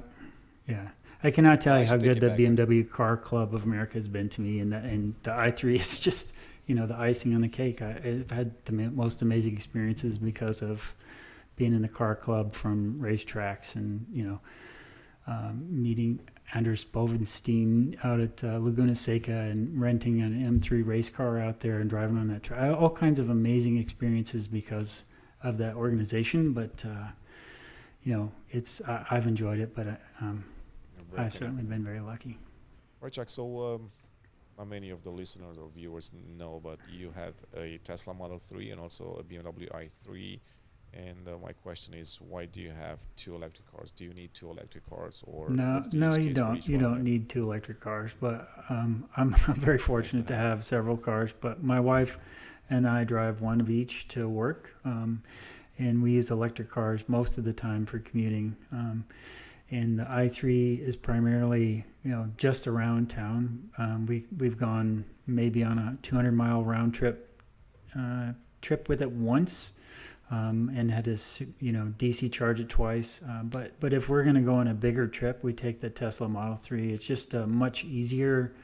Yeah. I cannot tell you how good the BMW Car Club of America has been to me, and the i3 is just, the icing on the cake. I've had the most amazing experiences because of being in the car club, from racetracks and, meeting Anders Bovenstein out at Laguna Seca and renting an M3 race car out there and driving on that track. All kinds of amazing experiences because of that organization. But, I've enjoyed it, but I've certainly been very lucky. Right, Chuck. So how many of the listeners or viewers know, but you have a Tesla Model 3 and also a BMW i3. And my question is, why do you have 2 electric cars? Do you need 2 electric cars, or no, you don't. You don't need 2 electric cars. But I'm very fortunate to have several cars. But my wife and I drive one of each to work. and we use electric cars most of the time for commuting. And the i3 is primarily, just around town. We've gone maybe on a 200-mile round trip with it once, and had to, DC charge it twice. But if we're going to go on a bigger trip, we take the Tesla Model 3. It's just much easier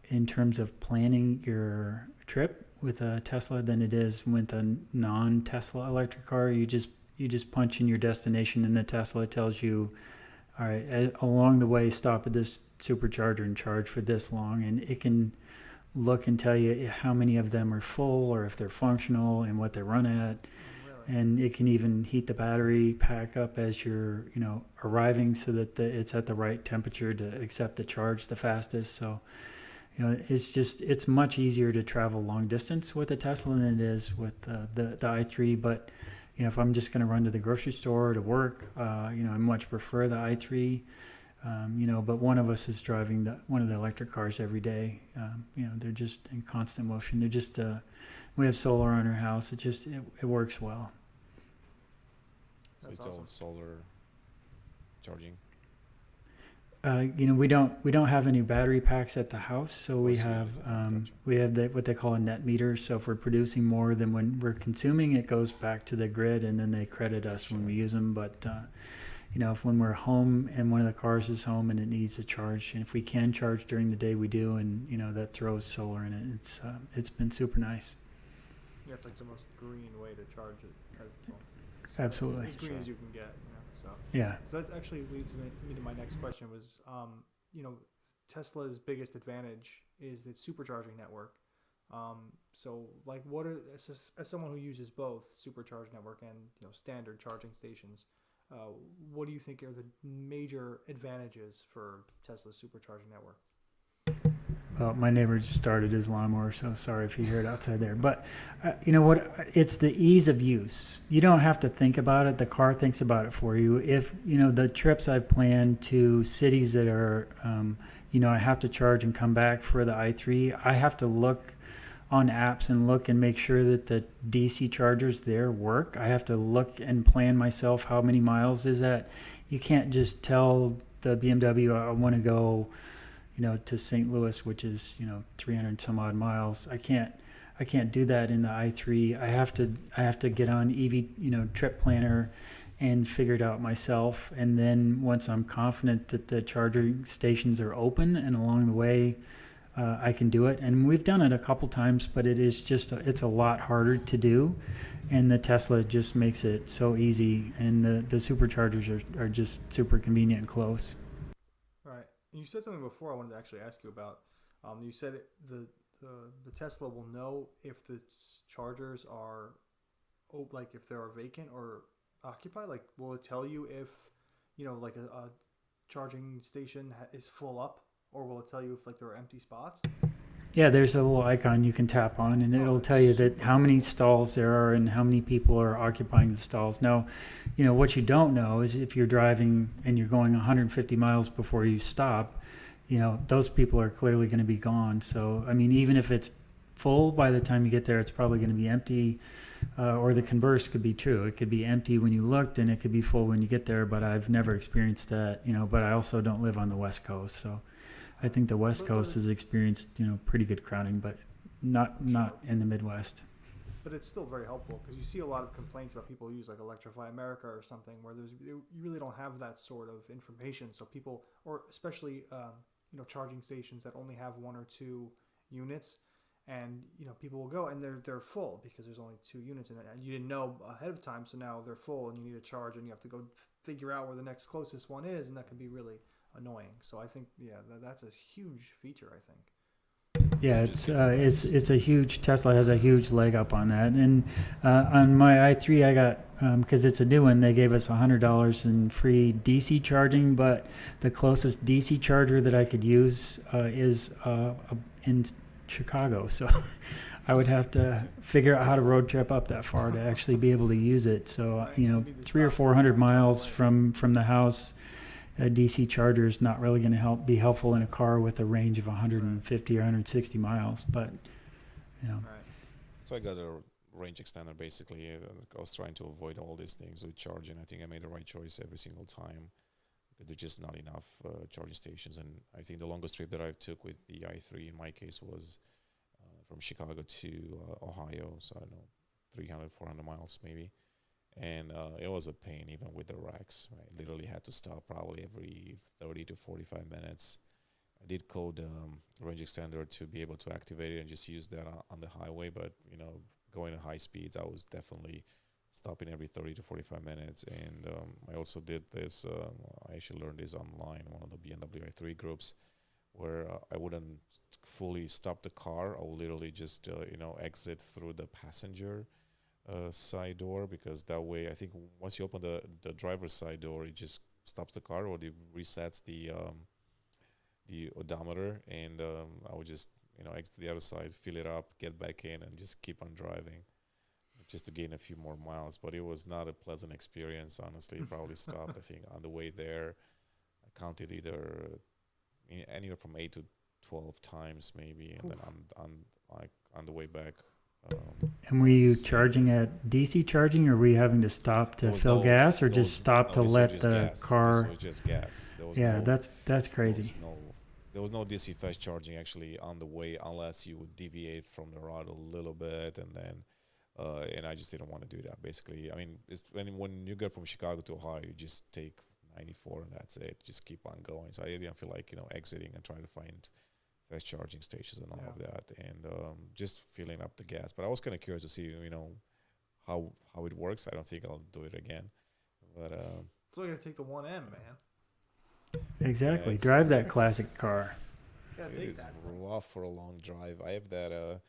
in terms of planning your trip with a Tesla than it is with a non-Tesla electric car. You just punch in your destination, and the Tesla tells you, all right, along the way, stop at this supercharger and charge for this long. And it can look and tell you how many of them are full or if they're functional and what they run at. Really? And it can even heat the battery pack up as you're, arriving, so that it's at the right temperature to accept the charge the fastest. So, it's much easier to travel long distance with a Tesla than it is with the i3. But if I'm just going to run to the grocery store or to work, I much prefer the i3. But one of us is driving one of the electric cars every day. They're just in constant motion. They're just, we have solar on our house. It works well. So it's all solar charging. We don't have any battery packs at the house, so we have what they call a net meter. So if we're producing more than when we're consuming, it goes back to the grid, and then they credit us when we use them. But if when we're home and one of the cars is home and it needs a charge, and if we can charge during the day, we do, and that throws solar in it. It's been super nice. Yeah, it's like the most green way to charge it. Absolutely. As green as you can get. So yeah. So that actually leads me to my next question. Was Tesla's biggest advantage is its supercharging network. So like, what are as someone who uses both supercharge network and standard charging stations, what do you think are the major advantages for Tesla's supercharging network? Well, my neighbor just started his lawnmower, so sorry if you hear it outside there. But you know what? It's the ease of use. You don't have to think about it. The car thinks about it for you. If, the trips I've planned to cities that are, I have to charge and come back for the i3, I have to look on apps and look and make sure that the DC chargers there work. I have to look and plan myself how many miles is that. You can't just tell the BMW I want to go to St. Louis, which is 300 some odd miles. I can't do that in the i3. I have to get on EV trip planner and figure it out myself. And then once I'm confident that the charging stations are open and along the way, I can do it. And we've done it a couple times, but it is it's a lot harder to do. And the Tesla just makes it so easy. And the superchargers are just super convenient and close. Right. You said something before I wanted to actually ask you about. You said the Tesla will know if the chargers are, if they are vacant or occupied. Like, will it tell you if, like a charging station is full up, or will it tell you if there are empty spots? Yeah, there's a little icon you can tap on, and it'll tell you that how many stalls there are and how many people are occupying the stalls. Now, what you don't know is if you're driving and you're going 150 miles before you stop, those people are clearly going to be gone. So, even if it's full by the time you get there, it's probably going to be empty, or the converse could be true. It could be empty when you looked, and it could be full when you get there, but I've never experienced that, but I also don't live on the West Coast, so I think the West Coast has experienced, pretty good crowding, but not in the Midwest. But it's still very helpful, because you see a lot of complaints about people who use like Electrify America or something, where you really don't have that sort of information. So people, or especially charging stations that only have one or two units, and people will go and they're full because there's only 2 units in it, and you didn't know ahead of time, so now they're full and you need a charge, and you have to go figure out where the next closest one is, and that can be really annoying. So I think that's a huge feature, I think. Yeah, it's a huge, Tesla has a huge leg up on that. And on my i3 I got, because it's a new one, they gave us $100 in free DC charging, but the closest DC charger that I could use is in Chicago, so I would have to figure out how to road trip up that far to actually be able to use it. So 300 or 400 miles from the house, a DC charger is not really going to be helpful in a car with a range of 150 or 160 miles. But So I got range extender basically. I was trying to avoid all these things with charging. I think I made the right choice every single time because there's just not enough charging stations. And I think the longest trip that I took with the i3 in my case was from Chicago to Ohio. So I don't know, 300, 400 miles maybe. And it was a pain even with the racks. I literally had to stop probably every 30 to 45 minutes. I did code range extender to be able to activate it and just use that on the highway. But, going at high speeds, I was definitely stopping every 30 to 45 minutes. And I also did this, I actually learned this online, one of the BMW i3 groups, where I wouldn't fully stop the car. I would literally just, exit through the passenger side door, because that way I think once you open the driver's side door, it just stops the car, or it resets the odometer, and I would just exit the other side, fill it up, get back in, and just keep on driving just to gain a few more miles. But it was not a pleasant experience, honestly. Probably stopped I think on the way there I counted either anywhere from 8 to 12 times maybe, and then on the way back. And were you charging at DC charging, or were you having to stop to fill gas, or just stop to let the car? This was just gas. That's crazy. There was no DC fast charging actually on the way, unless you would deviate from the route a little bit, and then and I just didn't want to do that. Basically, I mean, when you get from Chicago to Ohio, you just take 94 and that's it. Just keep on going. So I didn't feel like exiting and trying to find fast charging stations and all of that, and just filling up the gas. But I was kind of curious to see, how it works. I don't think I'll do it again. But it's only gonna take the 1M, man. Exactly. Drive that classic car. It's rough for a long drive. I have that.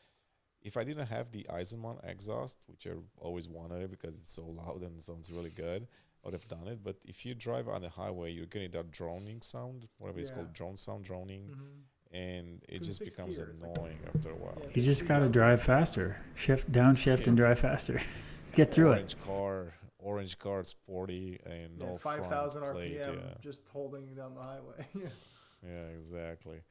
If I didn't have the Eisenman exhaust, which I always wanted it because it's so loud and sounds really good, I would have done it. But if you drive on the highway, you're getting that droning sound, whatever it's called, drone sound, droning. Mm-hmm. And it just becomes annoying after a while. You just got to drive faster. Downshift and drive faster. Get through Orange car, sporty, and no 5,000 front plate, RPM, just holding down the highway. Yeah, exactly.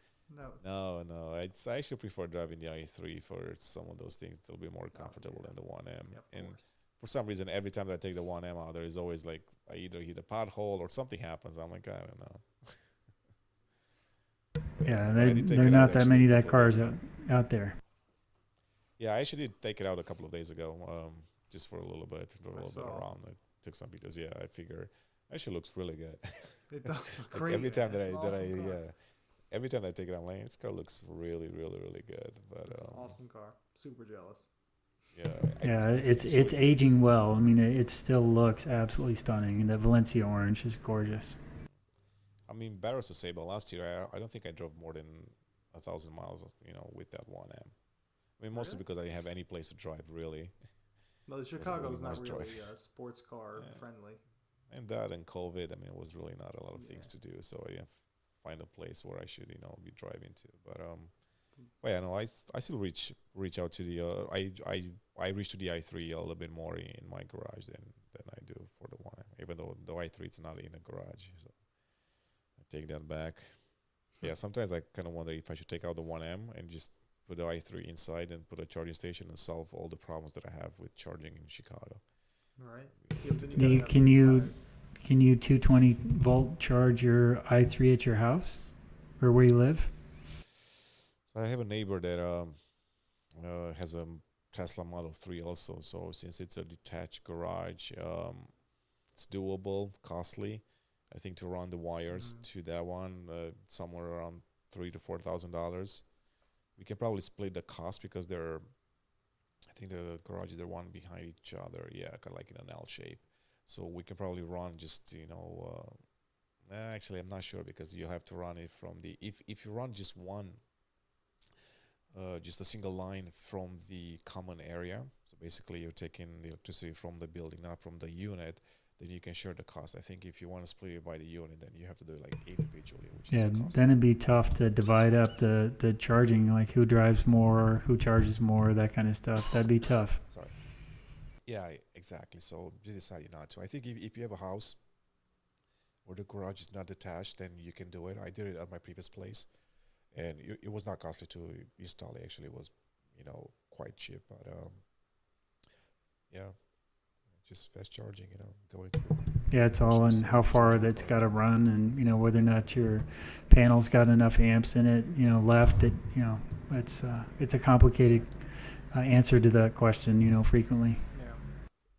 No. I actually prefer driving the i3 for some of those things. It's a little bit more comfortable than the 1M. And for some reason, every time that I take the 1M out, there is always like I either hit a pothole or something happens. I'm like, I don't know. Yeah, they're not that many that cars out there. Yeah, I actually did take it out a couple of days ago, just for a little bit, around. I took some videos. Yeah, I figure it actually looks really good. It does look like great. Every time every time I take it online, this car looks really, really, really good. But it's an awesome car. Super jealous. Yeah. It's aging well. I mean, it still looks absolutely stunning, and the Valencia orange is gorgeous. I mean, better to say, but last year I don't think I drove more than 1,000 miles, with that 1M. I mean, mostly because I didn't have any place to drive really. No, the Chicago's not really sports car friendly. And that and COVID, I mean, it was really not a lot of things to do, so I didn't find a place where I should, be driving to. But no, I still reach out to the I reach to the i3 a little bit more in my garage than I do for the 1M, even though the i3 is not in a garage. So I take that back. Yeah, sometimes I kind of wonder if I should take out the 1M and just put the i3 inside and put a charging station and solve all the problems that I have with charging in Chicago. All right. Can you 220 volt charge your i3 at your house or where you live? So I have a neighbor that has a Tesla Model 3 also. So since it's a detached garage, it's doable, costly. I think to run the wires to that one, somewhere around $3,000 to $4,000. We can probably split the cost because I think the garages are one behind each other. Yeah, kind of like in an L shape. So we can probably run just, actually I'm not sure because you have to run it from if you run just one, just a single line from the common area. So basically you're taking the electricity from the building, not from the unit. Then you can share the cost. I think if you want to split it by the unit, then you have to do it like individually, which is costly. Then it'd be tough to divide up the charging, like who drives more, who charges more, that kind of stuff. That'd be tough. Sorry. Yeah, exactly. So just decided not to. I think if you have a house where the garage is not detached, then you can do it. I did it at my previous place, and it was not costly to install. Actually, it was, quite cheap. But Yeah, just fast charging, going through. Yeah, it's all in how far that's got to run, and whether or not your panel's got enough amps in it, left. It's a complicated answer to that question, frequently.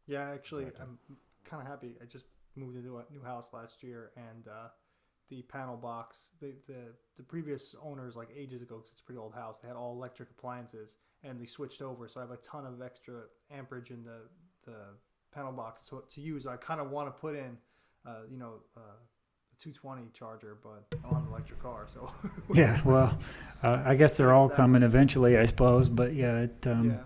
Yeah. Actually, Exactly. I'm kind of happy. I just moved into a new house last year, and the panel box, the previous owners, like ages ago, because it's a pretty old house, they had all electric appliances, and they switched over. So I have a ton of extra amperage in the panel box to use. I kind of want to put in, a 220 charger, but I don't have an electric car, so Yeah, well, I guess they're all coming eventually, I suppose. But yeah, yeah.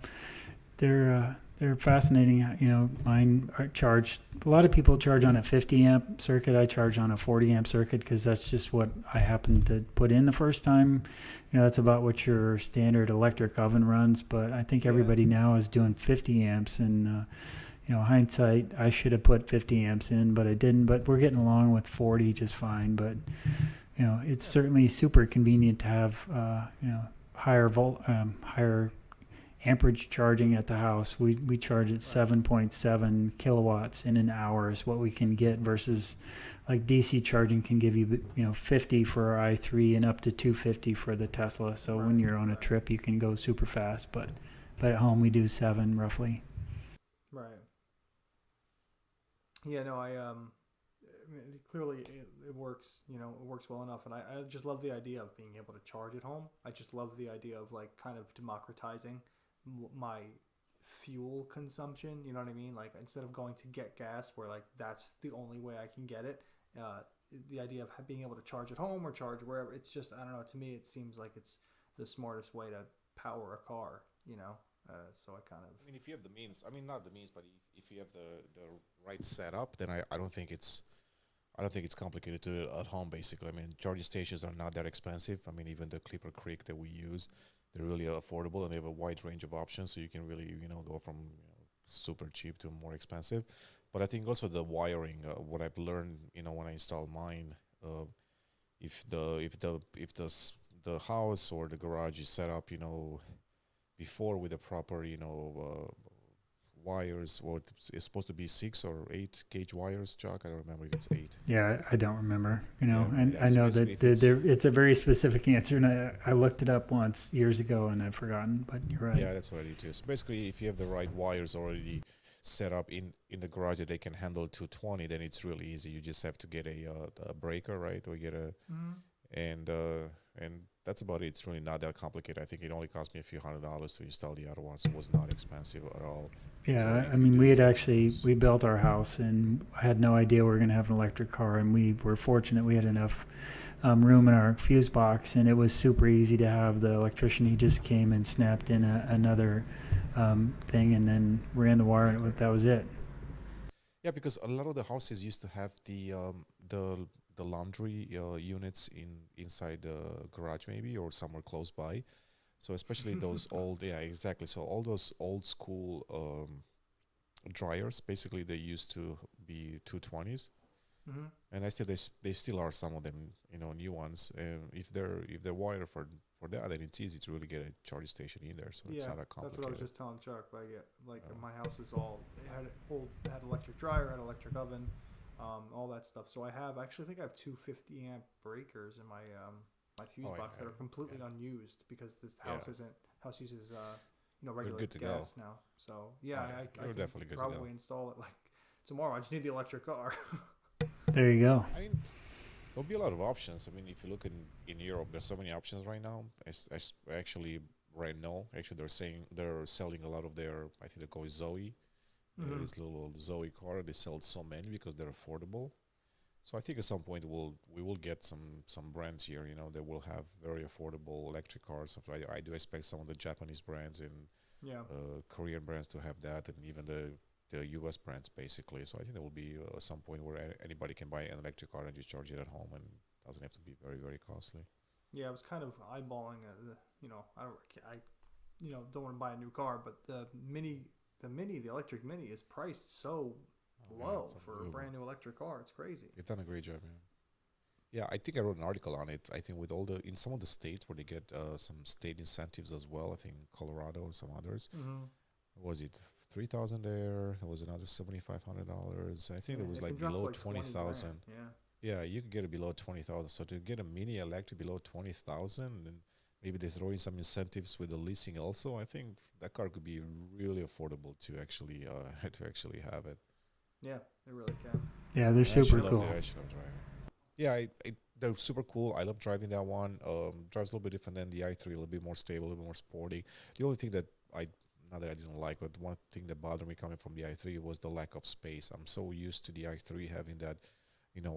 they're fascinating. Mine are charged. A lot of people charge on a 50 amp circuit. I charge on a 40 amp circuit because that's just what I happened to put in the first time. That's about what your standard electric oven runs. But I think everybody now is doing 50 amps, and hindsight, I should have put 50 amps in, but I didn't. But we're getting along with 40 just fine. But it's certainly super convenient to have higher amperage charging at the house. We charge at 7.7 kilowatts in an hour is what we can get, versus like DC charging can give you 50 for our i3 and up to 250 for the Tesla. So when you're on a trip, you can go super fast. But at home we do 7 roughly. Right. Yeah, no, I mean, clearly it works, it works well enough, and I just love the idea of being able to charge at home. I just love the idea of like kind of democratizing my fuel consumption, you know what I mean? Like instead of going to get gas where like that's the only way I can get it, the idea of being able to charge at home or charge wherever, it's just, I don't know, to me it seems like it's the smartest way to power a car, so I kind of... I mean, if you have the means, I mean, not the means, but if you have the right setup, then I don't think it's complicated to do it at home. Basically, I mean, charging stations are not that expensive. I mean, even the Clipper Creek that we use, they're really affordable, and they have a wide range of options. So you can really go from super cheap to more expensive. But I think also the wiring, what I've learned, when I install mine, if the house or the garage is set up, before with the proper, wires, or it's supposed to be 6 or 8 gauge wires, Chuck. I don't remember if it's 8. Yeah, I don't remember. And Yeah, I so know basically that it's a very specific answer, and I looked it up once years ago and I've forgotten. But you're right. Yeah, that's what I do too. So basically, if you have the right wires already set up in the garage that they can handle 220, then it's really easy. You just have to get a breaker, right, or get a and that's about it. It's really not that complicated. I think it only cost me a few $100s to install the other one, so it was not expensive at all. Yeah, So I mean, we built our house and I had no idea we were going to have an electric car, and we were fortunate we had enough room in our fuse box, and it was super easy to have the electrician. He just came and snapped in another thing and then ran the wire, and that was it. Yeah, because a lot of the houses used to have the laundry units inside the garage, maybe, or somewhere close by. So especially those old, yeah, exactly. So all those old school dryers, basically they used to be 220s, and I still they still are some of them, new ones. And if they're wired for that, then it's easy to really get a charging station in there. So it's not that complicated. That's what I was just telling Chuck. My house is all, it had electric dryer, had electric oven, all that stuff. So I think I have two 50 amp breakers in my my fuse box that are completely unused because this house uses regular gas now. So I can definitely probably install it like tomorrow. I just need the electric car. There you go. I mean, there'll be a lot of options. I mean, if you look in Europe, there's so many options right now. Actually, they're selling a lot of their, I think they call it Zoe, this little Zoe car. They sell so many because they're affordable. So I think at some point we will get some brands here, that will have very affordable electric cars. I do expect some of the Japanese brands and Korean brands to have that, and even the US brands, basically. So I think there will be some point where anybody can buy an electric car and just charge it at home, and doesn't have to be very, very costly. Yeah, I was kind of eyeballing don't want to buy a new car, but the electric Mini is priced so low for a brand new electric car. It's crazy. They've done a great job, man. Yeah, I think I wrote an article on it. I think with in some of the states where they get some state incentives as well. I think Colorado and some others. Was it 3,000 there. There was another $7,500. I think Yeah, there was it can like drop to below like 20,000. 20 grand. Yeah, you could get it below 20,000. So to get a mini electric below 20,000, and maybe they throw in some incentives with the leasing also. I think that car could be really affordable to actually have it. Yeah, it really can. Yeah, they're I super actually cool. love it. I actually love driving. Yeah, they're super cool. I love driving that one. Drives a little bit different than the i3, a little bit more stable, a little bit more sporty. The only thing that not that I didn't like, but one thing that bothered me coming from the i3 was the lack of space. I'm so used to the i3 having that,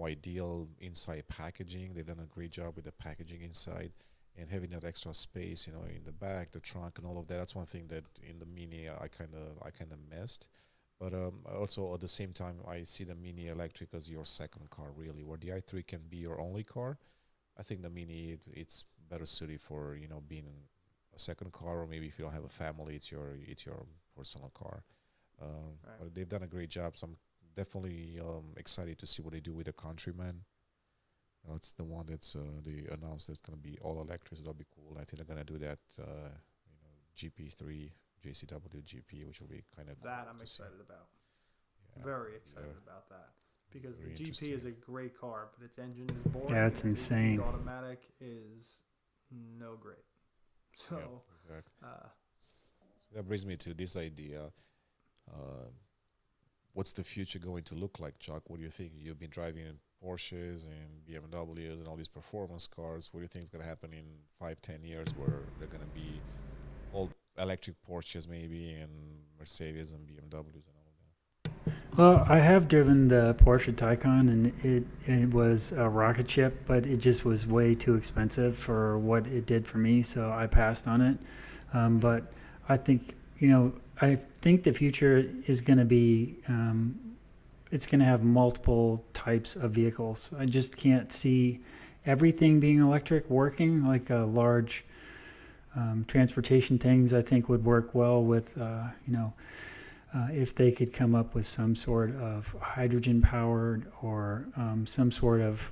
ideal inside packaging. They've done a great job with the packaging inside and having that extra space, in the back, the trunk, and all of that. That's one thing that in the Mini I kind of missed. But also at the same time, I see the Mini Electric as your second car, really, where the i3 can be your only car. I think the Mini it's better suited for being a second car, or maybe if you don't have a family, it's your personal car. Right. But they've done a great job, so I'm definitely excited to see what they do with the Countryman. It's the one that's they announced that's gonna be all electric. So that'll be cool. I think they're gonna do that. GP3 JCW GP, which will be kind of That cool I'm to see. excited about. Yeah, Very excited they're about that. Because the very GP is interesting. a great car, but its engine is boring. Yeah, it's and its 8-speed insane. automatic is no great. So, Yeah, exactly. uh, That brings me to this idea. Uh, what's the future going to look like, Chuck? What do you think? You've been driving Porsches and BMWs and all these performance cars. What do you think is going to happen in 5, 10 years, where they're going to be all electric Porsches maybe, and Mercedes and BMWs and all of that? Well, I have driven the Porsche Taycan, and it was a rocket ship, but it just was way too expensive for what it did for me, so I passed on it. But I think I think the future is going to be it's going to have multiple types of vehicles. I just can't see everything being electric working, like a large transportation things. I think would work well with if they could come up with some sort of hydrogen powered, or some sort of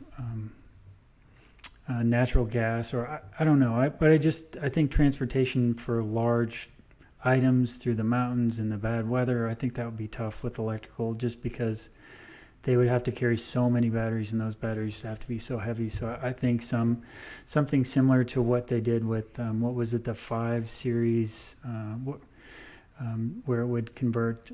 natural gas, or I don't know. But I think transportation for large items through the mountains in the bad weather, I think that would be tough with electrical, just because they would have to carry so many batteries, and those batteries would have to be so heavy. So I think something similar to what they did with what was it, the 5 Series, where it would convert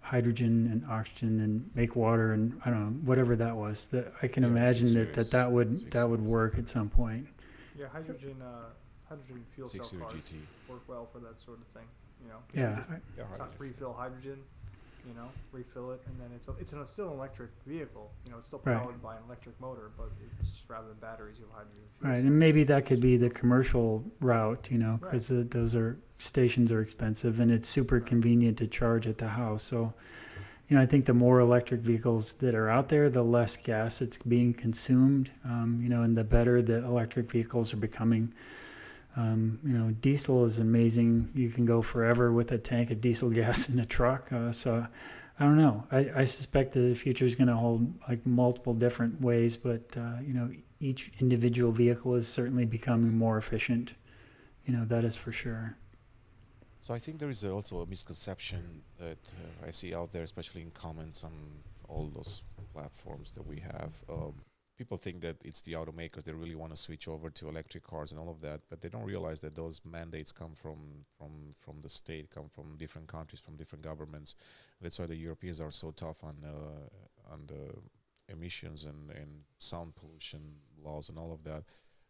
hydrogen and oxygen and make water, and I don't know, whatever that was. That I can imagine that would work at some point. yeah, hydrogen fuel cell 6 Series cars GT. work well for that sort of thing. Yeah, Just Yeah, refill hydrogen, refill it, and then it's still an electric vehicle. It's still Right. powered by an electric motor, but it's rather than batteries, you have hydrogen fuel right, cell. and maybe that could be the commercial route, because those stations are expensive, and it's super convenient to charge at the house. So, I think the more electric vehicles that are out there, the less gas it's being consumed, and the better that electric vehicles are becoming. Diesel is amazing. You can go forever with a tank of diesel gas in a truck. So I don't know. I suspect that the future is going to hold like multiple different ways, but each individual vehicle is certainly becoming more efficient. That is for sure. So I think there is also a misconception that I see out there, especially in comments on all those platforms that we have. People think that it's the automakers that really want to switch over to electric cars and all of that, but they don't realize that those mandates come from the state, come from different countries, from different governments. That's why the Europeans are so tough on the emissions and sound pollution laws and all of that.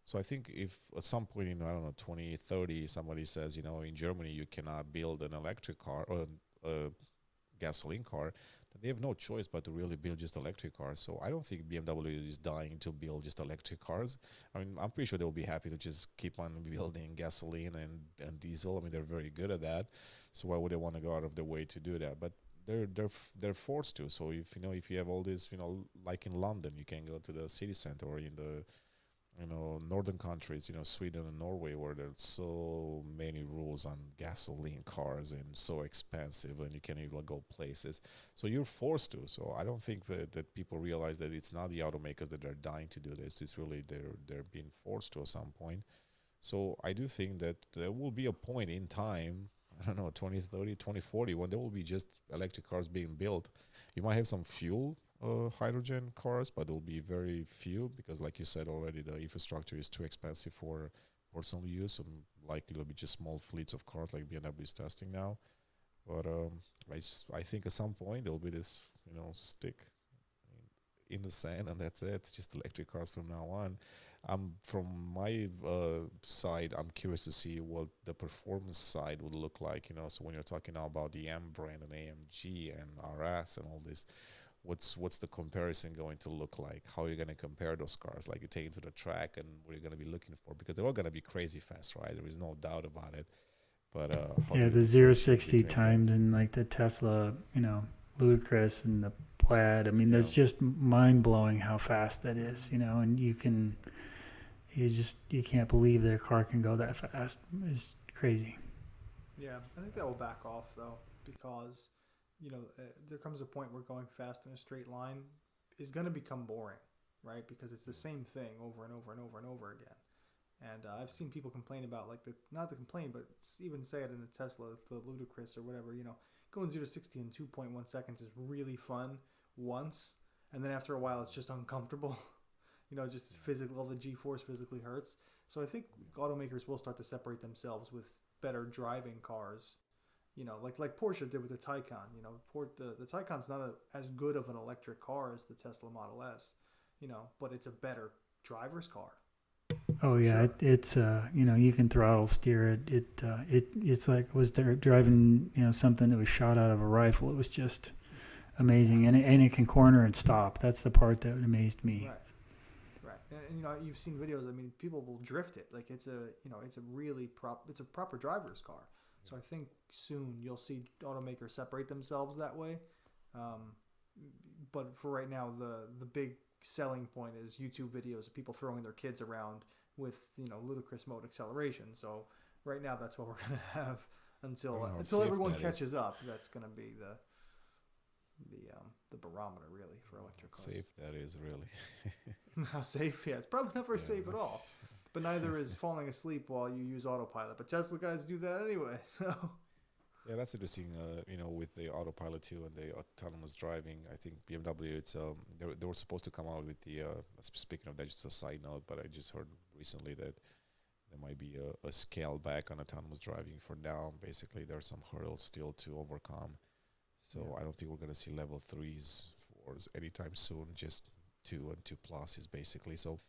So I think if at some point in, I don't know, 2030, somebody says, in Germany you cannot build an electric car or a gasoline car, they have no choice but to really build just electric cars. So I don't think BMW is dying to build just electric cars. I mean, I'm pretty sure they'll be happy to just keep on building gasoline and diesel. I mean, they're very good at that. So why would they want to go out of their way to do that? But they're forced to. So if you have all this, like in London, you can go to the city center, or in the northern countries, Sweden and Norway, where there's so many rules on gasoline cars and so expensive, and you can't even go places. So you're forced to. So I don't think that people realize that it's not the automakers that are dying to do this. It's really they're being forced to at some point. So I do think that there will be a point in time I don't know, 2030, 2040, when there will be just electric cars being built. You might have some fuel hydrogen cars, but there will be very few because, like you said already, the infrastructure is too expensive for personal use. And likely it'll be just small fleets of cars like BMW is testing now. But I think at some point there'll be this, stick in the sand, and that's it. Just electric cars from now on. From my side, I'm curious to see what the performance side would look like. So when you're talking now about the M brand and AMG and RS and all this, what's the comparison going to look like? How are you going to compare those cars? Like you take it to the track, and what are you going to be looking for? Because they're all going to be crazy fast, right? There is no doubt about it. But the 0-60 timed in like the Tesla, Ludicrous and the Plaid. I mean, that's just mind blowing how fast that is, and you can't believe their car can go that fast. It's crazy. Yeah, I think that will back off though, because there comes a point where going fast in a straight line is going to become boring, right? Because it's the same thing over and over and over and over again. And I've seen people complain about not the complain, but even say it in the Tesla, the Ludicrous or whatever, going 0-60 in 2.1 seconds is really fun once. And then after a while, it's just uncomfortable. Just physical, all the G-force physically hurts. So I think automakers will start to separate themselves with better driving cars. Like Porsche did with the Taycan. The Taycan's not as good of an electric car as the Tesla Model S, but it's a better driver's car. Oh yeah, sure. It's you can throttle steer it. It's like it was driving something that was shot out of a rifle. It was just amazing, and it can corner and stop. That's the part that amazed me. Right. And you've seen videos. I mean, people will drift it. Like it's a it's a proper driver's car. So I think soon you'll see automakers separate themselves that way. But for right now, the big selling point is YouTube videos of people throwing their kids around with ludicrous mode acceleration. So right now that's what we're gonna have until everyone catches up. That's gonna be the barometer really for electric cars. Safe that is really. How safe? Yeah, it's probably not very safe at all. But neither is falling asleep while you use Autopilot. But Tesla guys do that anyway. So yeah, that's interesting. With the Autopilot too and the autonomous driving, I think BMW. It's they were supposed to come out with the. Speaking of that, just a side note, but I just heard recently that there might be a scale back on autonomous driving for now. Basically, there are some hurdles still to overcome. So I don't think we're going to see level 3s for anytime soon. Just 2 and 2+ is basically so.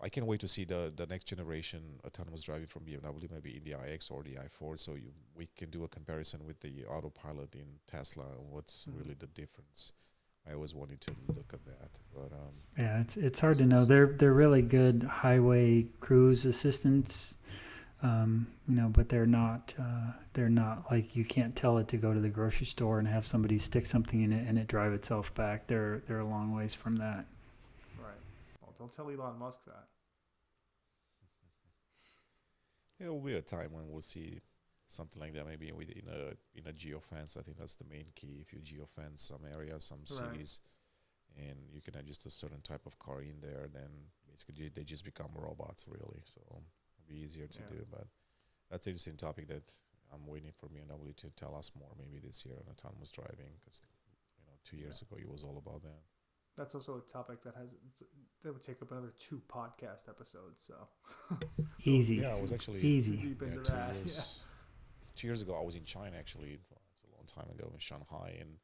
I can't wait to see the next generation autonomous driving from BMW, maybe in the iX or the i4, so we can do a comparison with the Autopilot in Tesla and what's really the difference. I always wanted to look at that, but yeah, it's hard to know. They're really good highway cruise assistants, but they're not like you can't tell it to go to the grocery store and have somebody stick something in it and it drive itself back. They're a long ways from that. Don't tell Elon Musk that. There will be a time when we'll see something like that, maybe in a geofence. I think that's the main key. If you geofence some areas, some cities, and you can add just a certain type of car in there, then basically they just become robots, really. So it'll be easier to do. But that's an interesting topic that I'm waiting for BMW to tell us more, maybe this year, on autonomous driving, because 2 years ago it was all about that. That's also a topic that would take up another 2 podcast episodes. So easy. Yeah, I was actually easy. Deep into 2 that. years. 2 years ago, I was in China. Actually, it's a long time ago in Shanghai, and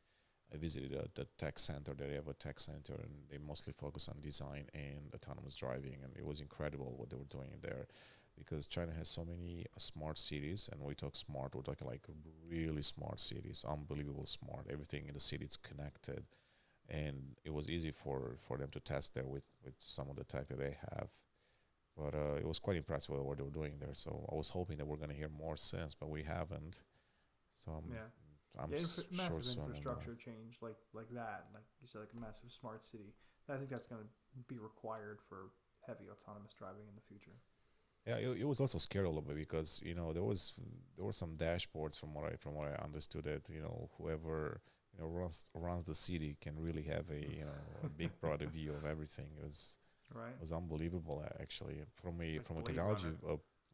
I visited the tech center. They have a tech center, and they mostly focus on design and autonomous driving. And it was incredible what they were doing there, because China has so many smart cities. And when we talk smart, we're talking like really smart cities, unbelievable smart. Everything in the city is connected. And it was easy for them to test there with some of the tech that they have. But it was quite impressive what they were doing there. So I was hoping that we're going to hear more since, but we haven't. So I'm massive sure infrastructure change like that, like you said, like a massive smart city. I think that's going to be required for heavy autonomous driving in the future. Yeah, it was also scary a little bit because there were some dashboards from what I understood that whoever runs the city can really have a big broader view of everything. It was unbelievable actually from a technology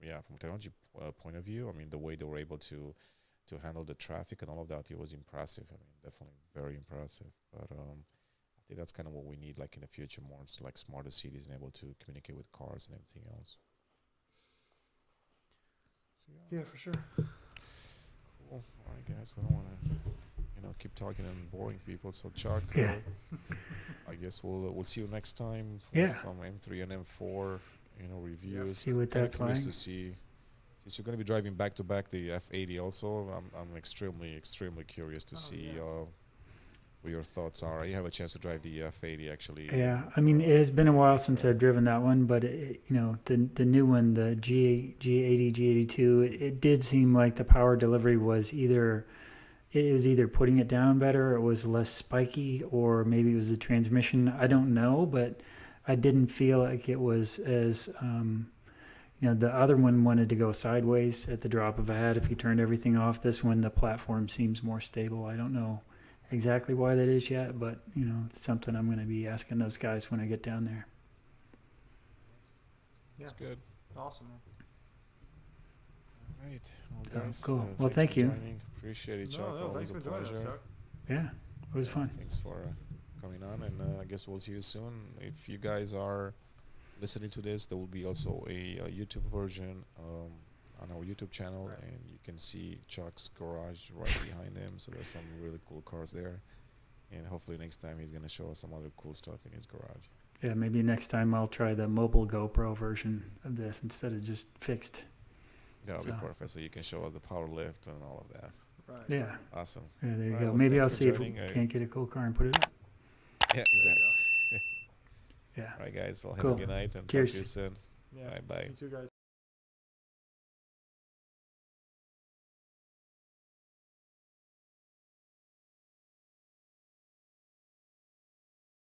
from technology point of view, I mean, the way they were able to handle the traffic and all of that, it was impressive. I mean, definitely very impressive. But I think that's kind of what we need, like in the future, more it's like smarter cities and able to communicate with cars and everything else. So, Yeah, for sure. Cool. All right, guys, we don't want to, keep talking and boring people. So, Chuck, Yeah. I guess we'll see you next time for Yeah. some M3 and M4, reviews. See what Kinda that's curious like. to see. Since you're going to be driving back to back the F80 also, I'm extremely curious to see what your thoughts are. You have a chance to drive the F80 actually. Yeah, I mean, it has been a while since I've driven that one, but the new one, the G80, G82, it did seem like the power delivery was either putting it down better, or it was less spiky, or maybe it was the transmission. I don't know, but I didn't feel like it was as the other one wanted to go sideways at the drop of a hat if you turned everything off. This one, the platform seems more stable. I don't know exactly why that is yet, but it's something I'm going to be asking those guys when I get down there. That's good. Awesome, man. All right. Well, So, guys, cool. Well, thanks thank for you. joining. Appreciate it, Chuck. No, Always thanks a for joining us, pleasure. Chuck. Yeah, it was fun. Thanks for coming on, and I guess we'll see you soon. If you guys are listening to this, there will be also a YouTube version on our YouTube channel, Right. and you can see Chuck's garage right behind him. So there's some really cool cars there, and hopefully next time he's gonna show us some other cool stuff in his garage. Yeah, maybe next time I'll try the mobile GoPro version of this instead of just fixed. That'll be So- perfect. So you can show us the power lift and all of that. Right. Yeah, Awesome. yeah, there you Alright, go. well, Maybe thanks I'll for see if we joining. can't get a cool car and put it up. Yeah, There exactly. you Yeah. All right, guys. Well, have Cool. a good night and Cheers. talk to you soon. go. Yeah. All right, bye. You too, guys.